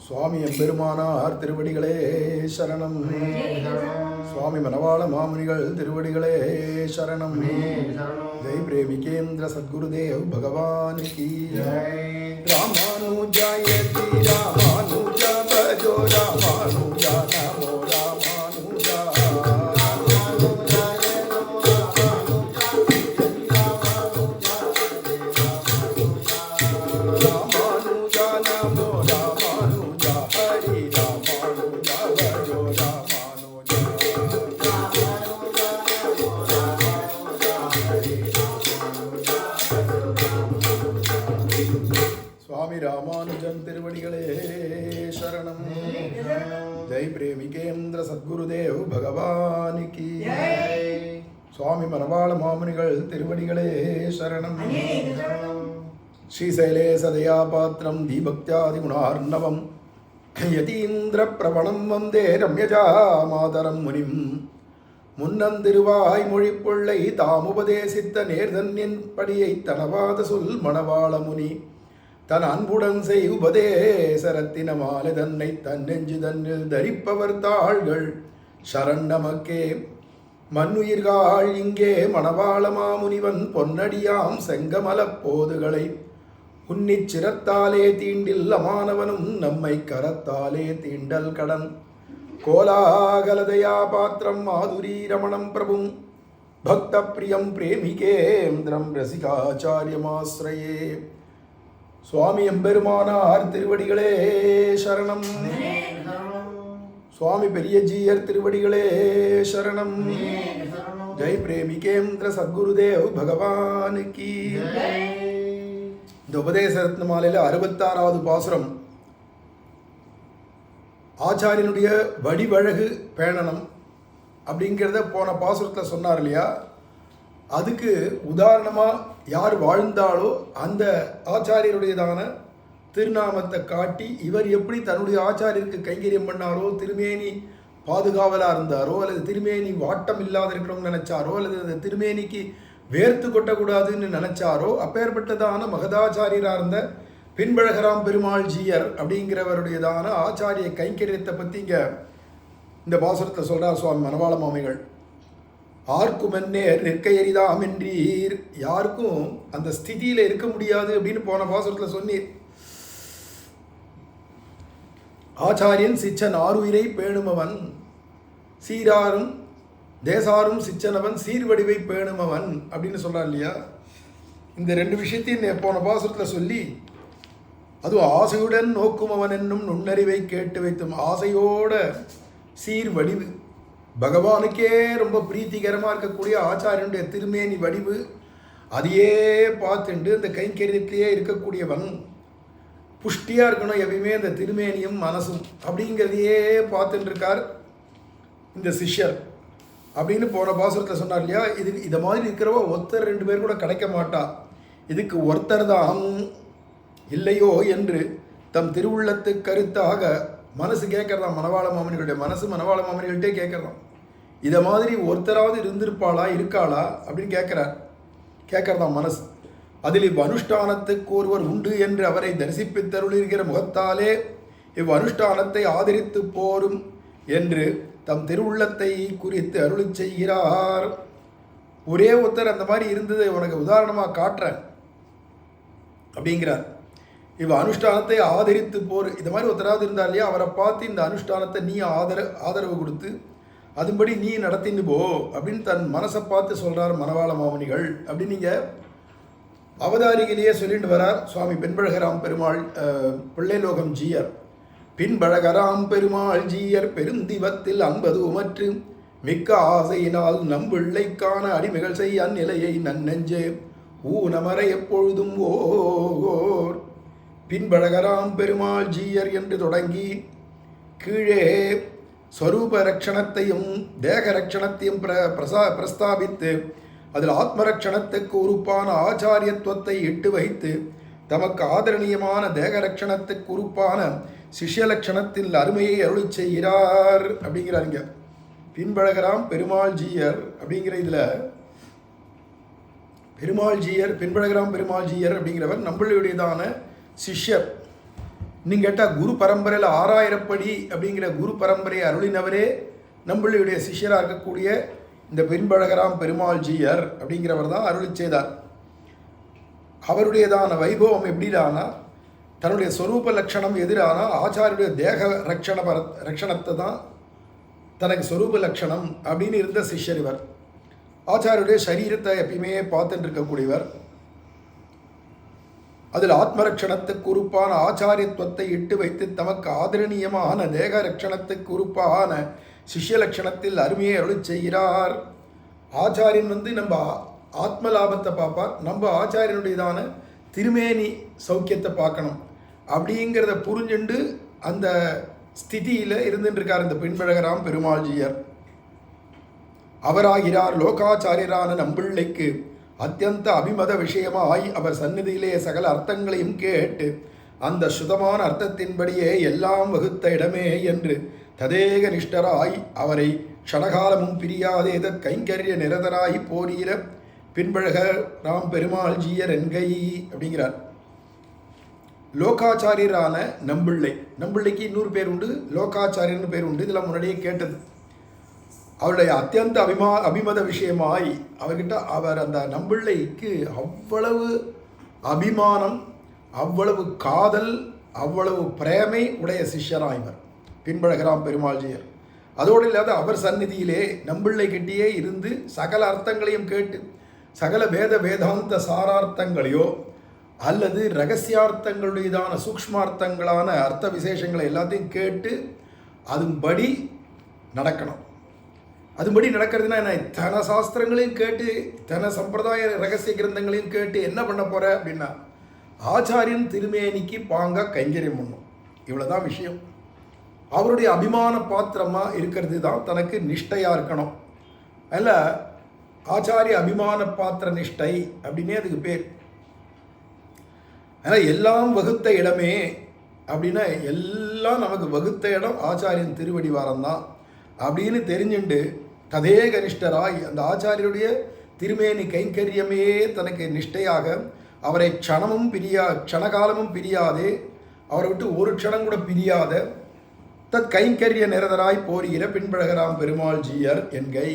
சுவாமி எம்பெருமானார் திருவடிகளே சரணம். சுவாமி மணவாள மாமுனிகள் திருவடிகளே சரணம். ஜெய் பிரேமிகேந்திர சத்குருதேவ் பகவான் கி ராமானுஜாய ஸ்ரீ ராமானுஜ பஜோ ராமானுஜா நமோ ராமானுஜா. சுவாமி ராமானுஜன் திருவடிகளே சரணம். ஜெய் பிரேமிகேந்திர சத்குருதேவ் பகவான் கி. சுவாமி மணவாள மாமுனிகள் திருவடிகளே சரணம். ஸ்ரீசைலேசதயா பாத்திரம் தீபக்தியாதி குணார்ணவம் யதீந்திர பிரவணம் வந்தே ரம்யஜா மாதரம் முனிம். முன்னந்திருவாய் மொழிப்புள்ளை தாமுபதேசித்த நேர்தன்னின் படியை தனவாத சொல் மணவாள முனி. தன் அன்புடன் செய் உபதேசரத்தின மாலை தன்னை தன்னெஞ்சு தன்னில் தரிப்பவர் தாள்கள் சரண் நமக்கே. மண்ணுயிர்கள் இங்கே மணவாள மாமுனிவன் பொன்னடியாம் செங்கமலப் போதுகளை உன்னிச் சிரத்தாலே தீண்டில் அமானவனும் நம்மை கரத்தாலே தீண்டல் கடன். கோலாகலதயா பாத்திரம் மாதுரி ரமணம் பிரபும் பக்த பிரியம் பிரேமிகேந்திரம் ரசிகாச்சாரியமாஸ்ரயே. சுவாமி எம்பெருமானார் திருவடிகளே சரணம். சுவாமி பெரியஜீயர் திருவடிகளே சரணம். ஜெய் பிரேமிகேந்திர சத்குருதேவ் பகவான் கி. இந்த உபதேச ரத்ன மாலையில் 66வது பாசுரம் ஆச்சாரியனுடைய வடிவழகு பேணனம் அப்படிங்கிறத போன பாசுரத்தில் சொன்னார் இல்லையா. அதுக்கு உதாரணமாக யார் வாழ்ந்தாலோ அந்த ஆச்சாரியருடையதான திருநாமத்தை காட்டி இவர் எப்படி தன்னுடைய ஆச்சாரியருக்கு கைங்கரியம் பண்ணாரோ, திருமேனி பாதுகாவலாக இருந்தாரோ, அல்லது திருமேனி வாட்டம் இல்லாத இருக்கணும்னு நினச்சாரோ, அல்லது அந்த திருமேனிக்கு வேர்த்து கொட்டக்கூடாதுன்னு நினச்சாரோ, அப்பேற்பட்டதான மகதாச்சாரியராக இருந்த பின்பழகராம் பெருமாள் ஜீயர் அப்படிங்கிறவருடையதான ஆச்சாரிய கைங்கரியத்தை பற்றி இங்கே இந்த பாசுரத்தை சொல்கிறார் சுவாமி மணவாள மாமிகள். ஆர்க்கும் என்னேர் நிற்கையறிதாம் என்றீர். யாருக்கும் அந்த ஸ்திதியில் இருக்க முடியாது அப்படின்னு போன பாசுரத்தில் சொன்னீர். ஆச்சாரியன் சிச்சன் ஆறுயிரை பேணுமவன், சீராரும் தேசாரும் சிச்சனவன் சீர்வடிவை பேணுமவன் அப்படின்னு சொல்கிறார் இல்லையா. இந்த ரெண்டு விஷயத்தையும் போன பாசுரத்தில் சொல்லி, அதுவும் ஆசையுடன் நோக்குமவன் என்னும் நுண்ணறிவை கேட்டு வைத்தும். ஆசையோட சீர்வடிவு பகவானுக்கே ரொம்ப பிரீத்திகரமாக இருக்கக்கூடிய ஆச்சாரியனுடைய திருமேனி வடிவு, அதையே பார்த்துட்டு இந்த கைங்கரியத்திலேயே இருக்கக்கூடியவன் புஷ்டியாக இருக்கணும் எப்பயுமே இந்த திருமேனியும் மனசும் அப்படிங்கிறதையே பார்த்துட்டு இருக்கார் இந்த சிஷ்யர் அப்படின்னு போன பாசுரத்தில் சொன்னார் இல்லையா. இதை மாதிரி இருக்கிறவ ஒருத்தர் 2 பேர் கூட கிடைக்க மாட்டா. இதுக்கு ஒருத்தர் தான் இல்லையோ என்று தம் திருவுள்ளத்து கருத்தாக மனசு கேட்கறதாம். மணவாள மாமனிகளுடைய மனசு மணவாள மாமனிகள்கிட்டே கேட்கறதாம். இதை மாதிரி ஒருத்தராவது இருந்திருப்பாளா இருக்காளா அப்படின்னு கேட்கறதாம் மனசு. அதில் இவ்வனுஷ்டானத்துக்கு ஒருவர் உண்டு என்று அவரை தரிசிப்பித்தருளிருக்கிற முகத்தாலே இவ்வனுஷ்டானத்தை ஆதரித்து போரும் என்று தம் திருவுள்ளத்தை குறித்து அருளி செய்கிறார். ஒரே ஒருத்தர் அந்த மாதிரி இருந்ததை உனக்கு உதாரணமாக காட்டுறேன் அப்படிங்கிறார். இவ அனுஷ்டானத்தை ஆதரித்து போர். இது மாதிரி ஒருத்தராவது இருந்தார் இல்லையா, அவரை பார்த்து இந்த அனுஷ்டானத்தை நீ ஆதரவு கொடுத்து அதுபடி நீ நடத்தின்னு போ அப்படின்னு தன் மனசை பார்த்து சொல்கிறார் மணவாள மாமுனிகள் அப்படின்னு நீங்கள் அவதாரிகளையே சொல்லிட்டு வரார் சுவாமி பின்பழகராம் பெருமாள் பிள்ளைலோகம் ஜீயர். பின்பழகராம் பெருமாள் ஜீயர் பெருந்திவத்தில் அன்பது உமற்று மிக்க ஆசையினால் நம்பிள்ளைக்கான அடிமைகள் செய்ய அந்நிலையை நன்னெஞ்சே ஊனமர எப்பொழுதும் ஓர். பின்பழகராம் பெருமாள் ஜீயர் என்று தொடங்கி கீழே ஸ்வரூப ரட்சணத்தையும் தேக ரட்சணத்தையும் பிரஸ்தாபித்து அதில் ஆத்மரட்சணத்துக்கு உறுப்பான ஆச்சாரியத்துவத்தை இட்டு வைத்து தமக்கு ஆதரணீயமான தேக ரட்சணத்துக்கு உறுப்பான சிஷ்ய லட்சணத்தில் அருமையை அருளி செய்கிறார் அப்படிங்கிறாருங்க. பின்பழகராம் பெருமாள் ஜீயர் அப்படிங்கிற இதில் பெருமாள் ஜீயர் பின்பழகராம் பெருமாள் ஜீயர் அப்படிங்கிறவர் நம்மளுடையதான சிஷ்யர். இன்னும் கேட்டால் குரு பரம்பரையில் 6000 படி அப்படிங்கிற குரு பரம்பரையை அருளினவரே நம்மளுடைய சிஷ்யராக இருக்கக்கூடிய இந்த பின்பழகராம் பெருமாள் ஜீயர் அப்படிங்கிறவர் தான் அருளி செய்தார். அவருடையதான வைபவம் எப்படிதானா, தன்னுடைய ஸ்வரூப லட்சணம் எதிரானா ஆச்சாரியுடைய தேக ரட்சணத்தை தான் தனக்கு ஸ்வரூப லட்சணம் அப்படின்னு இருந்த சிஷ்யர் இவர். ஆச்சாரியுடைய சரீரத்தை எப்பயுமே பார்த்துட்டு இருக்கக்கூடியவர். அதில் ஆத்மரட்சணத்துக்கு உறுப்பான ஆச்சாரியத்துவத்தை இட்டு வைத்து தமக்கு ஆதரணீயமான தேக ரட்சணத்துக்கு உறுப்பான சிஷ்ய லட்சணத்தில் அருமையை அருள் செய்கிறார். ஆச்சாரியன் நம்ம ஆத்ம லாபத்தை பார்ப்பார், நம்ம ஆச்சாரியனுடையதான திருமேனி சௌக்கியத்தை பார்க்கணும் அப்படிங்கிறத புரிஞ்சுண்டு அந்த ஸ்திதியில் இருந்துட்டுருக்கார் இந்த பின்பழகராம் பெருமாள்ஜியர். அவராகிறார் லோகாச்சாரியரான நம்பிள்ளைக்கு அத்தியந்த அபிமத விஷயமாய் அவர் சந்நிதியிலே சகல அர்த்தங்களையும் கேட்டு அந்த சுதமான அர்த்தத்தின்படியே எல்லாம் வகுத்த இடமே என்று ததேக நிஷ்டராய் அவரை க்ஷணகாலமும் பிரியாதேத கைங்கரிய நிரதராய் போரீர பின்பழக ராம் பெருமாள் ஜீயர் என்கை அப்படிங்கிறார். லோகாச்சாரியரான நம்பிள்ளைக்கு இன்னொரு பேர் உண்டு, லோகாச்சாரியர்னு பேர் உண்டு. இதெல்லாம் முன்னாடியே கேட்டது. அவருடைய அத்தியந்த அபிமத விஷயமாய் அவர்கிட்ட அவர் அந்த நம்பிள்ளைக்கு அவ்வளவு அபிமானம், அவ்வளவு காதல், அவ்வளவு பிரேமை உடைய சிஷ்யராய் இவர் பின்பழகராம் பெருமாள்ஜியர். அதோடு இல்லாத அவர் சந்நிதியிலே நம்பிள்ளை கிட்டேயே இருந்து சகல அர்த்தங்களையும் கேட்டு சகல வேதாந்த சாரார்த்தங்களையோ அல்லது ரகசியார்த்தங்களுடையதான சூக்ஷ்மார்த்தங்களான அர்த்த விசேஷங்களை எல்லாத்தையும் கேட்டு அதுபடி நடக்கணும். அதுபடி நடக்கிறதுனா என்ன, தன சாஸ்திரங்களையும் கேட்டு தன சம்பிரதாய ரகசிய கிரந்தங்களையும் கேட்டு என்ன பண்ண போகிற அப்படின்னா ஆச்சாரியன் திருமேனிக்கு பாங்க கைங்கரியம் பண்ணும். இவ்வளோதான் விஷயம். அவருடைய அபிமான பாத்திரமாக இருக்கிறது தான் தனக்கு நிஷ்டையாக இருக்கணும். அதில் ஆச்சாரிய அபிமான பாத்திர நிஷ்டை அப்படின்னே அதுக்கு பேர். ஆனால் எல்லாம் வகுத்த இடமே அப்படின்னா எல்லாம் நமக்கு வகுத்த இடம் ஆச்சாரியன் திருவடிவாரம் தான் அப்படின்னு தெரிஞ்சுண்டு ததே கனிஷ்டராய் அந்த ஆச்சாரியருடைய திருமேனி கைங்கரியமே தனக்கு நிஷ்டையாக அவரை க்ஷணகாலமும் பிரியாதே, அவரை விட்டு ஒரு க்ஷணம் கூட பிரியாத தத் கைங்கரிய நிரதராய் போரிகிற பின்பழகராம் பெருமாள் ஜீயர் என்கை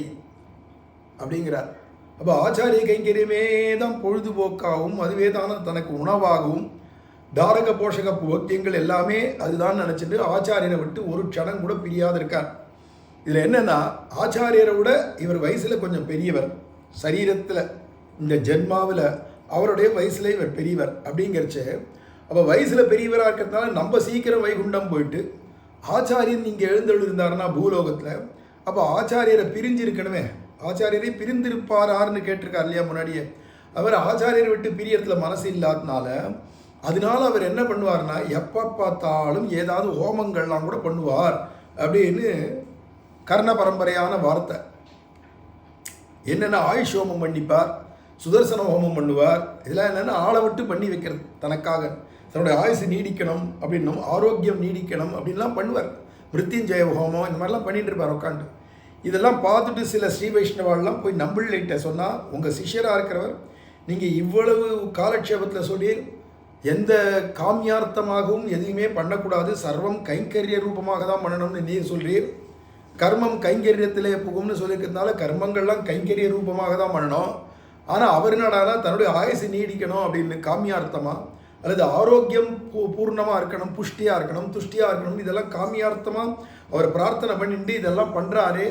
அப்படிங்கிறார். அப்போ ஆச்சாரிய கைங்கரியமே தான் பொழுதுபோக்காகவும் அதுவே தானே தனக்கு உணவாகவும் தாரக போஷக போக்கியங்கள் எல்லாமே அதுதான் நினச்சிட்டு ஆச்சாரியரை விட்டு ஒரு க்ஷணம் கூட பிரியாத இருக்கார். இதில் என்னென்னா ஆச்சாரியரை விட இவர் வயசில் கொஞ்சம் பெரியவர், சரீரத்தில் இந்த ஜென்மாவில் அவருடைய வயசில் இவர் பெரியவர் அப்படிங்கிறச்ச. அப்போ வயசில் பெரியவராக இருக்கிறதுனால நம்ம சீக்கிரம் வைகுண்டம் போயிட்டு ஆச்சாரியன் இங்கே எழுந்தெழுந்தாருன்னா பூலோகத்தில், அப்போ ஆச்சாரியரை பிரிஞ்சிருக்கணுமே, ஆச்சாரியரை பிரிந்திருப்பாரார்னு கேட்டிருக்கார் இல்லையா முன்னாடியே. அவர் ஆச்சாரியரை விட்டு பிரியத்தில் மனசு இல்லாதனால அதனால அவர் என்ன பண்ணுவார்னா எப்போ பார்த்தாலும் ஏதாவது ஹோமங்கள்லாம் கூட பண்ணுவார் அப்படின்னு கர்ண பரம்பரையான வார்த்தை. என்னென்ன ஆயுஷ் ஹோமம் பண்ணிப்பார், சுதர்சன ஹோமம் பண்ணுவார். இதெல்லாம் என்னென்னா ஆளை விட்டு பண்ணி வைக்கிறது தனக்காக, தன்னுடைய ஆயுசு நீடிக்கணும் அப்படின்னும் ஆரோக்கியம் நீடிக்கணும் அப்படின்லாம் பண்ணுவார். மிருத்யுஞ்சய ஹோமம் இந்த மாதிரிலாம் பண்ணிட்டு இருப்பார் உட்காந்து. இதெல்லாம் பார்த்துட்டு சில ஸ்ரீ வைஷ்ணவாலாம் போய் நம்பிள்ளைகிட்ட சொன்னால், உங்கள் சிஷ்யராக இருக்கிறவர் நீங்கள் இவ்வளவு காலக்ஷேபத்தில் சொல்லி எந்த காமியார்த்தமாகவும் எதையுமே பண்ணக்கூடாது, சர்வம் கைங்கரிய ரூபமாக தான் பண்ணணும்னு நீர் சொல்கிறீர். கர்மம் கைங்கரியத்திலே புகும்னு சொல்லியிருக்கிறதுனால கர்மங்கள்லாம் கைங்கரிய ரூபமாக தான் பண்ணணும். ஆனால் அவர் என்னடானா தன்னுடைய ஆயுசு நீடிக்கணும் அப்படின்னு காமியார்த்தமாக அல்லது ஆரோக்கியம் பூர்ணமாக இருக்கணும், புஷ்டியாக இருக்கணும், துஷ்டியாக இருக்கணும், இதெல்லாம் காமியார்த்தமாக அவர் பிரார்த்தனை பண்ணிட்டு இதெல்லாம் பண்ணுறாரே,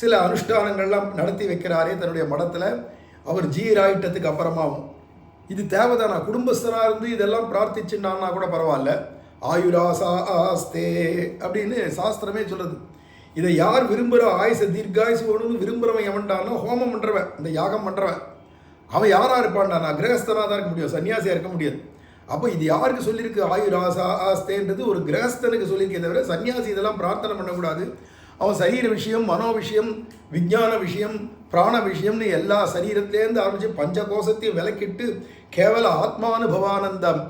சில அனுஷ்டானங்கள்லாம் நடத்தி வைக்கிறாரே தன்னுடைய மடத்தில் அவர் ஜீராயிட்டத்துக்கு அப்புறமாவும். இது தேவைதானா? குடும்பஸ்தனாக இருந்து இதெல்லாம் பிரார்த்திச்சுட்டான்னா கூட பரவாயில்ல. ஆயுராசா ஆஸ்தே அப்படின்னு சாஸ்திரமே சொல்லுது. இதை யார் விரும்புகிற ஆயுச தீர்காயுசு வேணும்னு விரும்புகிறவன் எவன்டான்னா ஹோமம் பண்ணுறவன், இந்த யாகம் பண்ணுறவன், அவன் யாராக இருப்பான்டானா கிரகஸ்தனாக தான் இருக்க முடியும், சன்னியாசியாக இருக்க முடியாது. அப்போ இது யாருக்கு சொல்லியிருக்கு ஆயுராசா ஆஸ்தேன்றது? ஒரு கிரகஸ்தனுக்கு சொல்லியிருக்கே தவிர சன்னியாசி இதெல்லாம் பிரார்த்தனை பண்ணக்கூடாது. அவன் சரீர விஷயம், மனோ விஷயம், விஞ்ஞான விஷயம், பிராண விஷயம்னு எல்லா சரீரத்திலேருந்து ஆரம்பித்து பஞ்சகோஷத்தையும் விலக்கிட்டு கேவல ஆத்மானுபவானந்தம்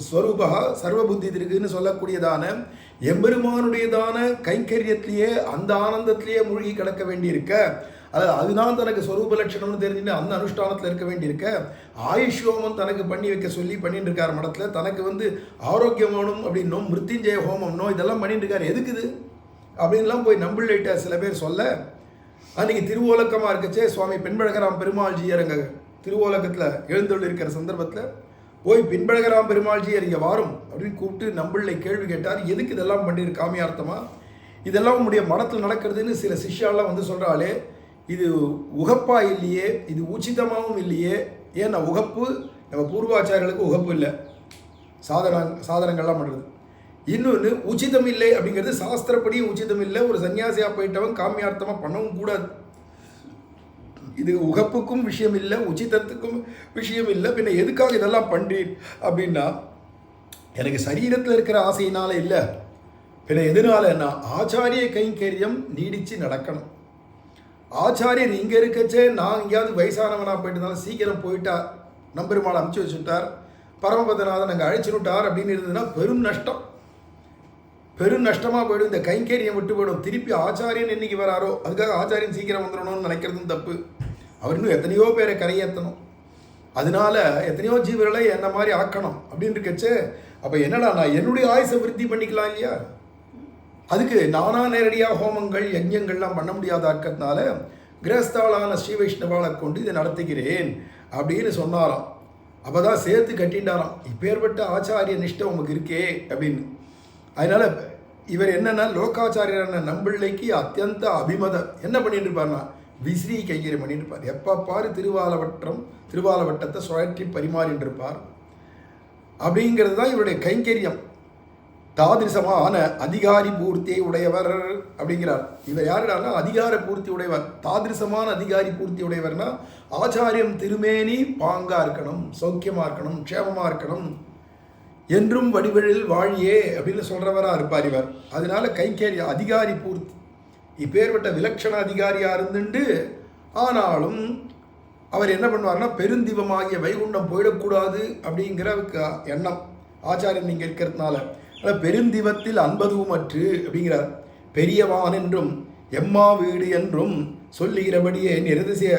ஸ்வரூபா சர்வபுத்தி இருக்குன்னு சொல்லக்கூடியதான எம்பெருமானுடையதான கைங்கரியத்திலேயே அந்த ஆனந்தத்திலேயே மூழ்கி கிடக்க வேண்டியிருக்க அதாவது அதுதான் தனக்கு ஸ்வரூப லட்சணம்னு தெரிஞ்சுட்டு அந்த அனுஷ்டானத்தில் இருக்க வேண்டியிருக்க ஆயுஷ் ஹோமம் தனக்கு பண்ணி வைக்க சொல்லி பண்ணிட்டு இருக்கார் மடத்தில். தனக்கு ஆரோக்கியம் வேணும் அப்படின்னும் மிருத்யுஞ்சய ஹோமம்னோ இதெல்லாம் பண்ணிட்டு இருக்காரு. எதுக்குது அப்படின்லாம் போய் நம்பிள்ளைட்ட சில பேர் சொல்ல, அன்றைக்கி திருவோலக்கமாக இருக்கச்சே சுவாமி பின்பழகராம் பெருமாள்ஜியர் அங்கே திருவோலக்கத்தில் எழுந்தொள்ளி இருக்கிற சந்தர்ப்பத்தில் போய் பின்பழகராம் பெருமாள்ஜியர் இங்கே வாரும் அப்படின்னு கூப்பிட்டு நம்பிள்ளை கேள்வி கேட்டார். எதுக்கு இதெல்லாம் பண்ணியிரு காமியார்த்தமாக, இதெல்லாம் உங்களுடைய மடத்தில் நடக்கிறதுன்னு சில சிஷ்யாலாம் சொல்கிறாளே, இது உகப்பா இல்லையே, இது உச்சிதமாகவும் இல்லையே. ஏன்னா உகப்பு நம்ம பூர்வாச்சாரியர்களுக்கு உகப்பு இல்லை சாதனங்கள்லாம் பண்ணுறது. இன்னொன்று உச்சிதம் இல்லை அப்படிங்கிறது சாஸ்திரப்படியும் உச்சிதம் இல்லை. ஒரு சன்னியாசியாக போயிட்டவன் காமியார்த்தமாக பண்ணவும் கூடாது. இது உகப்புக்கும் விஷயம் இல்லை, உச்சிதத்துக்கும் விஷயம் இல்லை. பின்ன எதுக்காக இதெல்லாம் பண்ணுறீர் அப்படின்னா, எனக்கு சரீரத்தில் இருக்கிற ஆசையினால இல்லை, பின்ன எதனாலன்னா ஆச்சாரிய கைங்கரியம் நீடித்து நடக்கணும். ஆச்சாரியர் இங்கே இருக்கச்சே நான் எங்கேயாவது வயசானவனாக போயிட்டு சீக்கிரம் போயிட்டா நம்பெருமாள் அமுச்சு வச்சுட்டார், பரமபதநாதன் அங்கே அழைச்சுட்டார் அப்படின்னு இருந்ததுன்னா பெரும் நஷ்டமாக போயிடும். இந்த கைங்கரியம் விட்டு போயிடும். திருப்பி ஆச்சாரியன் என்னைக்கு வராரோ அதுக்காக ஆச்சாரியன் சீக்கிரம் வந்துடணும்னு நினைக்கிறதும் தப்பு. அவர் இன்னும் எத்தனையோ பேரை கரையேற்றணும், அதனால எத்தனையோ ஜீவர்களை என்ன மாதிரி ஆக்கணும் அப்படின்னு இருக்கச்சே. அப்போ என்னடா நான் என்னுடைய ஆயுசை விருத்தி பண்ணிக்கலாம் இல்லையா? அதுக்கு நானா நேரடியாக ஹோமங்கள் யஜ்யங்கள்லாம் பண்ண முடியாத ஆக்கிறதுனால கிரகஸ்தாலான ஸ்ரீ வைஷ்ணவாலை கொண்டு இதை நடத்துகிறேன் அப்படின்னு சொன்னாராம். அப்போ தான் சேர்த்து கட்டிண்டாராம், இப்பேற்பட்ட ஆச்சாரிய நிஷ்டை உங்களுக்கு இருக்கே அப்படின்னு. அதனால் இவர் என்னென்னா லோகாச்சாரியரான நம்பிள்ளைக்கு அத்தியந்த அபிமதம் என்ன பண்ணிட்டு இருப்பார்னா விசிறி கைங்கரியம் பண்ணிட்டு இருப்பார். எப்போ பாரு திருவாலவட்டத்தை சுழற்றி பரிமாறிட்டு இருப்பார். அப்படிங்கிறது தான் இவருடைய கைங்கரியம். தாதிருசமான அதிகாரி பூர்த்தியை உடையவர் அப்படிங்கிறார். இவர் யாருடானா அதிகார பூர்த்தி உடையவர். தாதிருசமான அதிகாரி பூர்த்தி உடையவர்னா ஆச்சாரியம் திருமேனி பாங்காக இருக்கணும், சௌக்கியமாக இருக்கணும், க்ஷேமமாக இருக்கணும், என்றும் வடிவழில் வாழியே அப்படின்னு சொல்கிறவராக இருப்பார் இவர். அதனால கைங்கரிய அதிகாரி பூர்த்தி இப்பேற்பட்ட விலட்சண அதிகாரியாக இருந்துட்டு, ஆனாலும் அவர் என்ன பண்ணுவார்னா பெருந்திவமாகிய வைகுண்டம் போயிடக்கூடாது அப்படிங்கிற எண்ணம் ஆச்சாரியன் நீங்கள் இருக்கிறதுனால பெருந்திவத்தில் அன்பதும் அற்று அப்படிங்கிறார். பெரியவான் என்றும் எம்மா வீடு என்றும் சொல்லுகிறபடியே நிரதிசய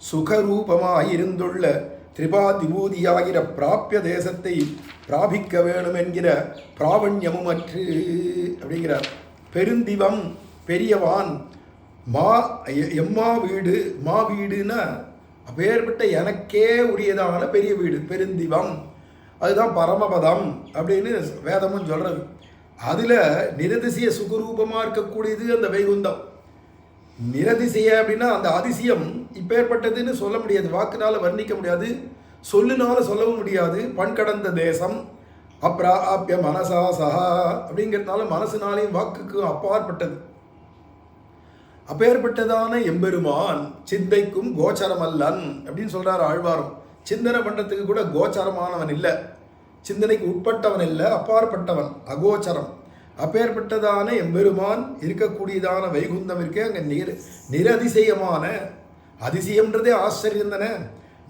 சுகரூபமாயிருந்துள்ள திரிபாதிபூதியாகிற பிராபிய தேசத்தை பிராபிக்க வேணும் என்கிற பிராவண்யமும் அற்று அப்படிங்கிறார். பெருந்திவம் பெரியவான் எம்மா வீடு, மா வீடுன்னா அப்பேற்பட்ட எனக்கே உரியதான பெரிய வீடு பெருந்திவம், அதுதான் பரமபதம் அப்படின்னு வேதமும் சொல்கிறது. அதில் நிரதிசய சுகரூபமாக இருக்கக்கூடியது அந்த வைகுந்தம். நிரதிசய அப்படின்னா அந்த அதிசயம் இப்பேற்பட்டதுன்னு சொல்ல முடியாது, வாக்குனால வர்ணிக்க முடியாது, சொல்லுனால சொல்லவும் முடியாது. பண்கடந்த தேசம் அப்ராப்ய மனசா சஹா அப்படிங்கிறதுனால மனசுனாலையும் வாக்குக்கும் அப்பாற்பட்டது. அப்பேற்பட்டதான எம்பெருமான் சிந்தைக்கும் கோச்சரமல்லன் அப்படின்னு சொல்கிறார் ஆழ்வாரம். சிந்தனை பண்ணுறதுக்கு கூட கோச்சரமானவன் இல்லை, சிந்தனைக்கு உட்பட்டவன் இல்லை, அப்பாற்பட்டவன், அகோச்சரம். அப்பேற்பட்டதான எம்பெருமான் இருக்கக்கூடியதான வைகுந்தம் இருக்கே அங்கே நிரதிசயமான, அதிசயம்ன்றதே ஆச்சரியம் தானே,